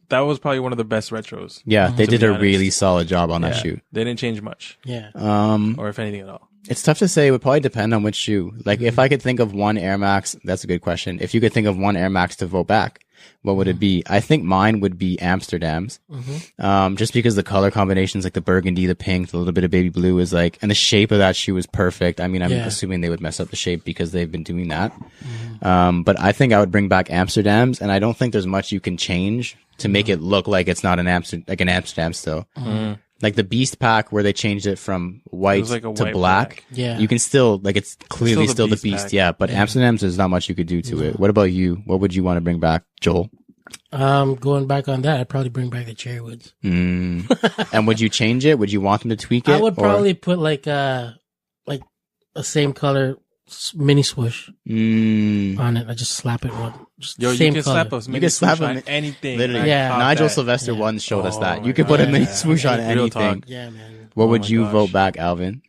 that was probably one of the best retros. Yeah, they To did be a honest. really solid job on that Yeah. shoe. They didn't change much, Yeah. or if anything at all. It's tough to say. It would probably depend on which shoe. Like, if I could think of one Air Max, that's a good question. If you could think of one Air Max to vote back, what would it be? I think mine would be Amsterdam's. Just because the color combinations, like the burgundy, the pink, the little bit of baby blue is like, and the shape of that shoe is perfect. I mean, I'm assuming they would mess up the shape because they've been doing that. But I think I would bring back Amsterdam's, and I don't think there's much you can change to make it look like it's not an Amsterdam still. Like the Beast pack where they changed it from white like a to white black. Yeah. You can still, like, it's clearly still the still the Beast Beast. pack. Yeah. But Amsterdam's, there's not much you could do to it. What about you? What would you want to bring back, Joel? Going back on that, I'd probably bring back the cherry woods. And would you change it? Would you want them to tweak it? I would or- probably put like a same color mini swoosh on it. I just slap it one. Just Yo, same you can color. slap us. You can slap on them- anything. Literally. Yeah. Pop Nigel that. Sylvester once showed us that. my You could put a God. mini Yeah. swoosh on Real anything. talk. Yeah, man. What Oh would my you gosh. vote back, Alvin?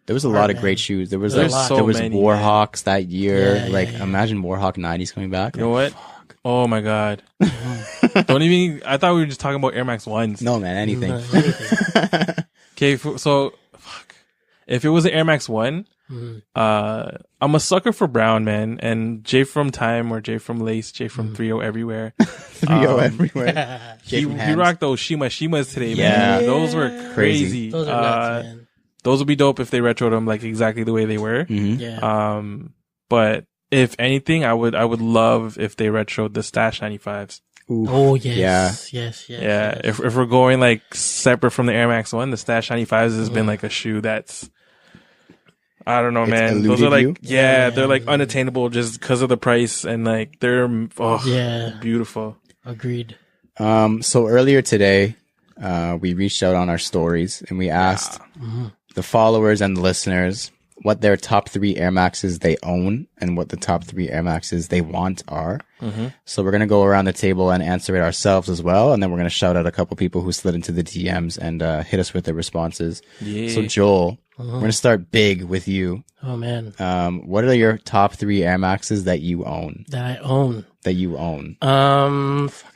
There was a lot of man. great shoes. There was There's like, so there was many, Warhawks that year. Yeah, like yeah. imagine Warhawk 90s coming back. You know what? Oh my god! Don't even. I thought we were just talking about Air Max ones. No man, anything. Okay, so fuck. If it was an Air Max One, I'm a sucker for brown, man. And J from Time or J from Lace, J from 3O everywhere. 3O everywhere. He rocked those Shimas today, Yeah. man. Those were crazy. Those are nuts, man. Those would be dope if they retroed them like exactly the way they were. Yeah. But if anything, I would love if they retroed the Stash 95s. Oh yes, Yeah. yes. Yeah, if we're going like separate from the Air Max One, the Stash 95s has been like a shoe that's, I don't know, man. Those eluded are like, you? yeah, they're like unattainable just because of the price, and like they're Yeah. beautiful. Agreed. So earlier today, we reached out on our stories and we asked the followers and the listeners what their top 3 Air Maxes they own and what the top 3 Air Maxes they want are. So we're going to go around the table and answer it ourselves as well. And then we're going to shout out a couple people who slid into the DMs and hit us with their responses. Yeah. So Joel, we're going to start big with you. Oh man, What are your top 3 Air Maxes that you own? that I own. I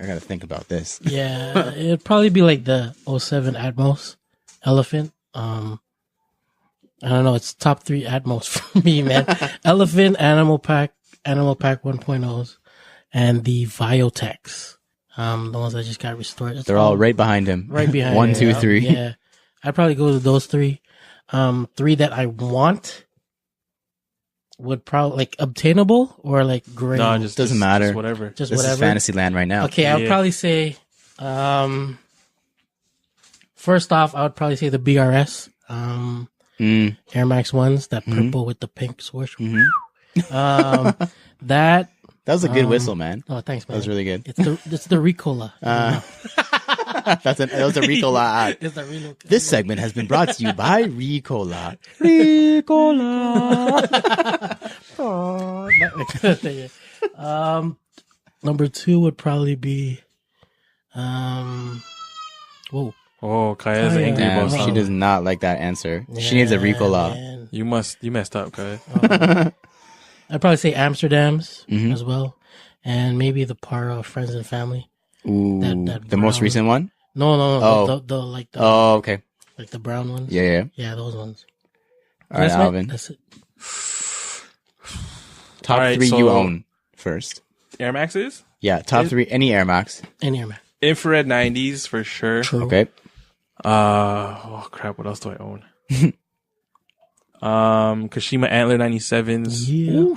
got to think about this. Yeah, it'd probably be like the 07 Atmos Elephant. I don't know. It's top 3 Atmos for me, man. Elephant, Animal Pack 1.0s, and the Viotex. The ones that just got restored. They're all right behind him. right behind. 1, it. 2, 3. Yeah, I'd probably go to those 3. 3 that I want would probably like obtainable or like gray. No, just Doesn't matter. Just whatever. Just This whatever. is fantasy land right now. Okay, I would Yeah. probably say, first off, I would probably say the BRS, Air Max ones, that purple with the pink swoosh. That, That was a good whistle, man. oh, thanks, man. That was really good. It's the Ricola. That was a Ricola ad. It's the Ricola. This segment has been brought to you by Ricola. Number 2 would probably be, whoa. Oh, Kaya's Kaya. angry Damn, about she something. does not like that answer. She needs a Ricola. Man. You messed up, Kaya. I'd probably say Amsterdam's Mm-hmm. as well, and maybe the Para Friends and Family. Ooh, That the most brown- recent one? No, Oh. the like the Oh, okay. like the brown ones. Yeah. Yeah, those ones. All right, That's it. Alvin. That's it. Top All right, 3 so- you own first. Air Maxes, Yeah, top 3, any Air Max. Any Air Max. infrared 90s for sure. True. Okay. Oh crap! What else do I own? Kashima Antler 97s. Yeah.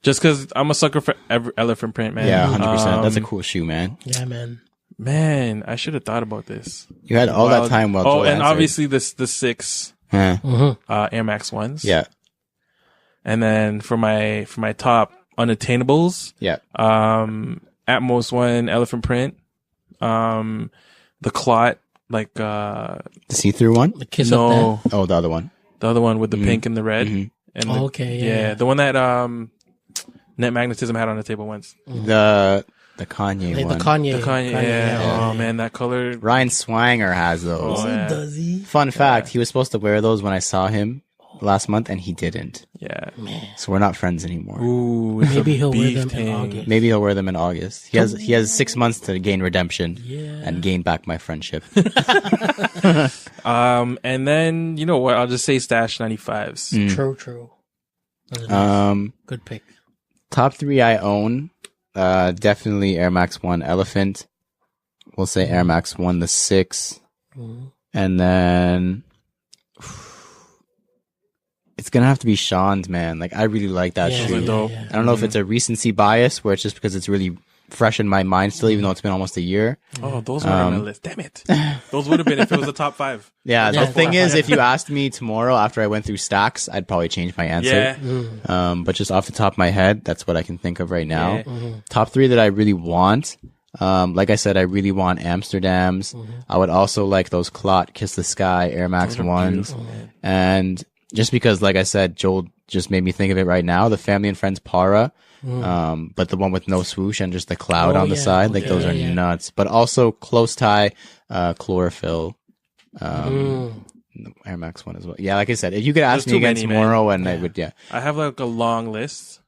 Just because I'm a sucker for elephant print, man. Yeah, 100%. That's a Um, cool shoe, man. Yeah, man. Man, I should have thought about this. You had all that time while Oh, Joel and answered. obviously the 6 Huh. Air Max ones. Yeah. And then for my top unattainables, Yeah. Atmos one, elephant print, the clot, like The see-through one? The kiss no, of Oh, the other one. the other one with the pink and the red, and the, Okay, yeah. the one that Net Magnetism had on the table once. The Kanye that. Like one. the Kanye. The Kanye, yeah. Oh man, that color. Ryan Swanger has those. Oh, yeah. Does he? Fun fact, he was supposed to wear those when I saw him last month and he didn't. Yeah. So we're not friends anymore. Ooh, it's Maybe a he'll wear beef them in thing. August. Maybe he'll wear them in August. He has 6 months to gain redemption Yeah. and gain back my friendship. And then you know what? I'll just say Stash 95s. True. Those are nice. Good pick. Top 3 I own, definitely Air Max 1 Elephant. We'll say Air Max 1 the 6. And then it's gonna have to be Sean's, man. Like I really like that Yeah, shoe. dope. yeah. I don't know if it's a recency bias where it's just because it's really fresh in my mind still, even though it's been almost a year. Oh, those weren't on my list. Damn it. Those would have been if it was the top 5. Yeah, Yeah, the thing is, if you asked me tomorrow after I went through stacks, I'd probably change my answer. Yeah. But just off the top of my head, that's what I can think of right now. Yeah. Top 3 that I really want. Like I said, I really want Amsterdams. I would also like those Clot Kiss the Sky Air Max 1s. And just because, like I said, Joel just made me think of it right now, the Family and Friends Para. But the one with no swoosh and just the cloud on the side, like those are nuts. But also close tie, chlorophyll, Air Max 1 as well. Yeah, like I said, if you could ask There's me too again many, tomorrow, and I would, I have like a long list.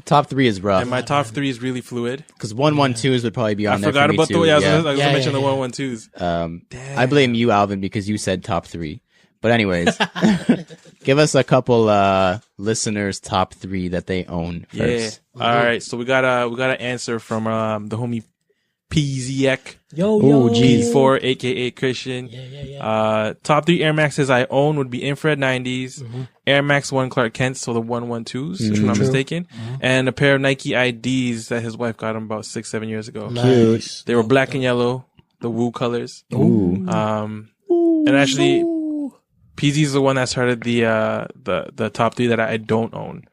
Top 3 is rough And my top 3 is really fluid. because 112s would probably be on I there. forgot for me about too. I was Yeah. going to mention the 112s. I blame you, Alvin, because you said top 3. But anyways, give us a couple listeners' top 3 that they own first. Yeah. All right. So we got an answer from the homie PZek. Yo, G4, aka Christian. Top 3 Air Maxes I own would be Infrared 90s, Air Max 1 Clark Kent, so the 112s, if I'm not mistaken, and a pair of Nike IDs that his wife got him about 6-7 years ago. Nice. They were black and yellow, the Woo colors. Ooh. And actually, PZ is the one that started the top 3 that I don't own.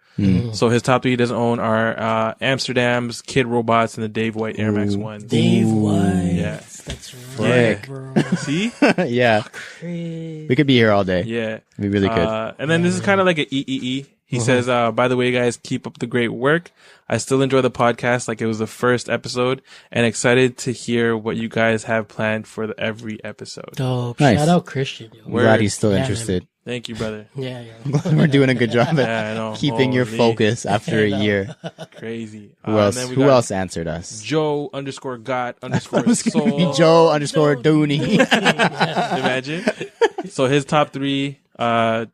So his top 3 he doesn't own are Amsterdam's, Kid Robots, and the Dave White Air Max 1s. Dave White. Yeah. That's Yeah. right, bro. See? Yeah. We could be here all day. Yeah. We really could. And then this is kind of like an EEE. He says, by the way, guys, keep up the great work. I still enjoy the podcast like it was the first episode and excited to hear what you guys have planned for every episode. Dope. Nice. Shout out Christian. Yo. I'm glad he's still Yeah, interested. Thank you, brother. Yeah. We're doing a good job at Yeah, I know. keeping your Holy focus after a year. Crazy. Who else? And then we Who got else answered us? Joe _got_ soul. Joe _ Dooney. Imagine. So his top 3,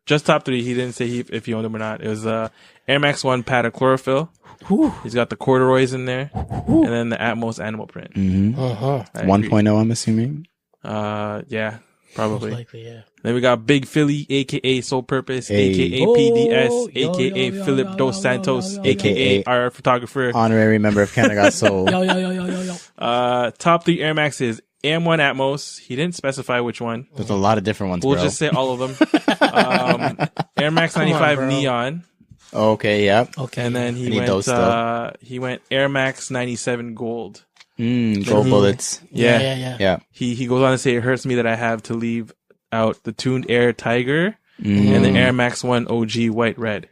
just top 3. He didn't say if he owned them or not. It was Air Max 1 Pata Chlorophyll. He's got the corduroys in there, and then the Atmos animal print. I agree. 1.0, I'm assuming. Yeah, probably. Most likely, yeah. Then we got Big Philly, aka Soul Purpose, Hey. aka Oh, PDS, yo, aka yo, yo, Philip yo, Dos yo, Santos, yo, yo, aka yo. our photographer. Honorary member of Canada Got Soul. Yo. Top 3 Air Maxes: AM1 Atmos. He didn't specify which one. There's a lot of different ones, We'll bro. just say all of them. Air Max 95 bro. Neon, Okay, yeah. Okay. and then I need those he went Air Max 97 Gold. Gold bullets. Yeah. Yeah. He goes on to say, it hurts me that I have to leave out the Tuned Air Tiger and the Air Max 1 OG White Red.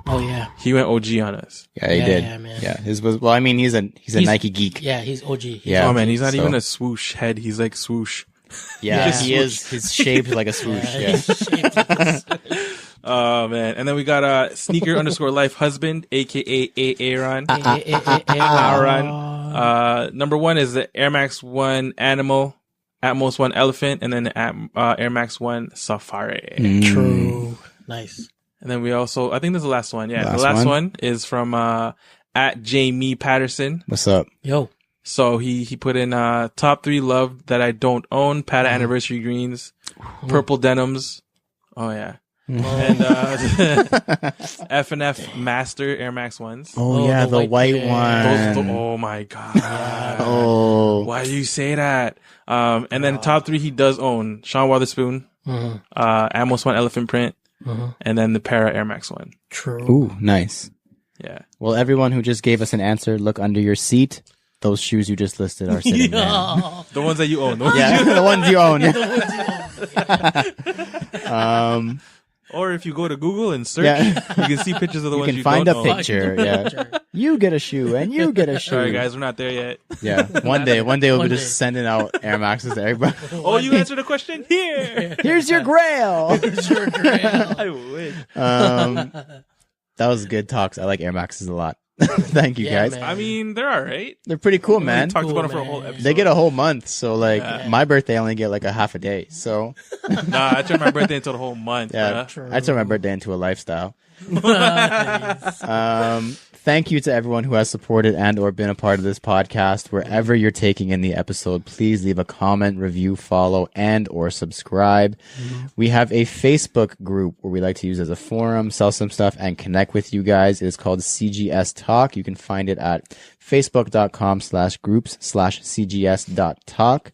Oh yeah. He went OG on us. Yeah, he Yeah, did. yeah, man. Yeah, his was. Well, I mean, he's a Nike geek. Yeah, he's OG. Yeah. Oh man, he's not So- even a swoosh head. He's like swoosh. Yeah, Yeah. he is. He's shaped like a swoosh. Yeah. Oh man. And then we got Sneaker _Life Husband, aka Aaron. Aaron. Number 1 is the Air Max 1 Animal, Atmos 1 Elephant, and then the Air Max 1 Safari. True. Nice. And then we also, I think this is the last one. Yeah, Last the last one? one is from at Jamie Patterson. What's up? Yo. So he put in top 3 love that I don't own: Pata Anniversary Greens, Purple Denims. Oh yeah. And F&F Master Air Max 1s. Oh, Oh, yeah, the the white white one. Oh my god. Oh, Why do you say that? And then top 3 he does own: Sean Wotherspoon, Amos 1 Elephant Print, and then the Para Air Max 1. True. ooh, nice. Yeah. Well, everyone who just gave us an answer, look under your seat. Those shoes you just listed are sitting there. The ones that you own. Yeah, the ones you own. Or if you go to Google and search, Yeah. you can see pictures of the You ones can you find don't a own. picture. Yeah, you get a shoe and you get a shoe. Sorry guys, we're not there yet. Yeah, one day we'll One be day. just sending out Air Maxes to everybody. Oh, you answered the question here. Here's your grail. I wish. That was good talks. I like Air Maxes a lot. Thank you, Yeah, guys. man. I mean, they're all right. They're pretty cool, man. We talked about it for a man. whole episode. They get a whole month, so like my birthday I only get like a half a day. So Nah, I turned my birthday into the whole month. yeah, bruh. I turn my birthday into a lifestyle. Thank you to everyone who has supported and or been a part of this podcast. Wherever you're taking in the episode, please leave a comment, review, follow, and or subscribe. We have a Facebook group where we like to use as a forum, sell some stuff, and connect with you guys. It is called CGS Talk. You can find it at facebook.com/groups/cgs.talk.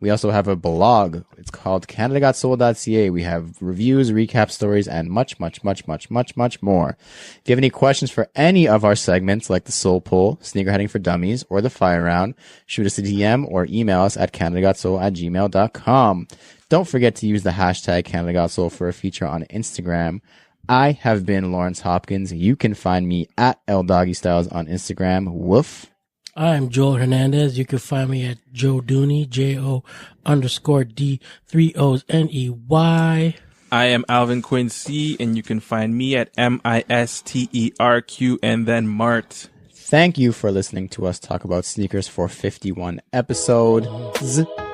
We also have a blog. It's called CanadaGotSold.ca. We have reviews, recap stories, and much, much, much, much, much, much more. If you have any questions for any of our segments, like the Soul Pull, Sneakerheading for Dummies, or the Fire Round, shoot us a DM or email us at CanadaGotSold@gmail.com. Don't forget to use the hashtag CanadaGotSold for a feature on Instagram. I have been Lawrence Hopkins. You can find me at LDoggyStyles on Instagram. Woof. I'm Joel Hernandez. You can find me at Joe Dooney, JO_D3OsNEY. I am Alvin Quincy, and you can find me at MISTERQ and then Mart. Thank you for listening to us talk about sneakers for 51 episodes.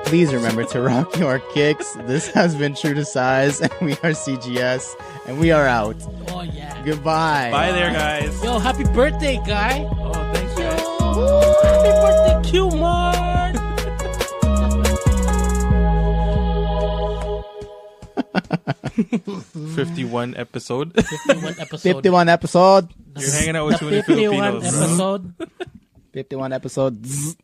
Please remember to rock your kicks. This has been True to Size, and we are CGS, and we are out. Oh, yeah. Goodbye. Bye there, guys. Yo, happy birthday, guy. Oh, thanks, guys. Happy birthday, Q-Mart. 51 episode. 51 episode. 51 episode. You're hanging out with too many 51 Filipinos. episode. 51 episodes.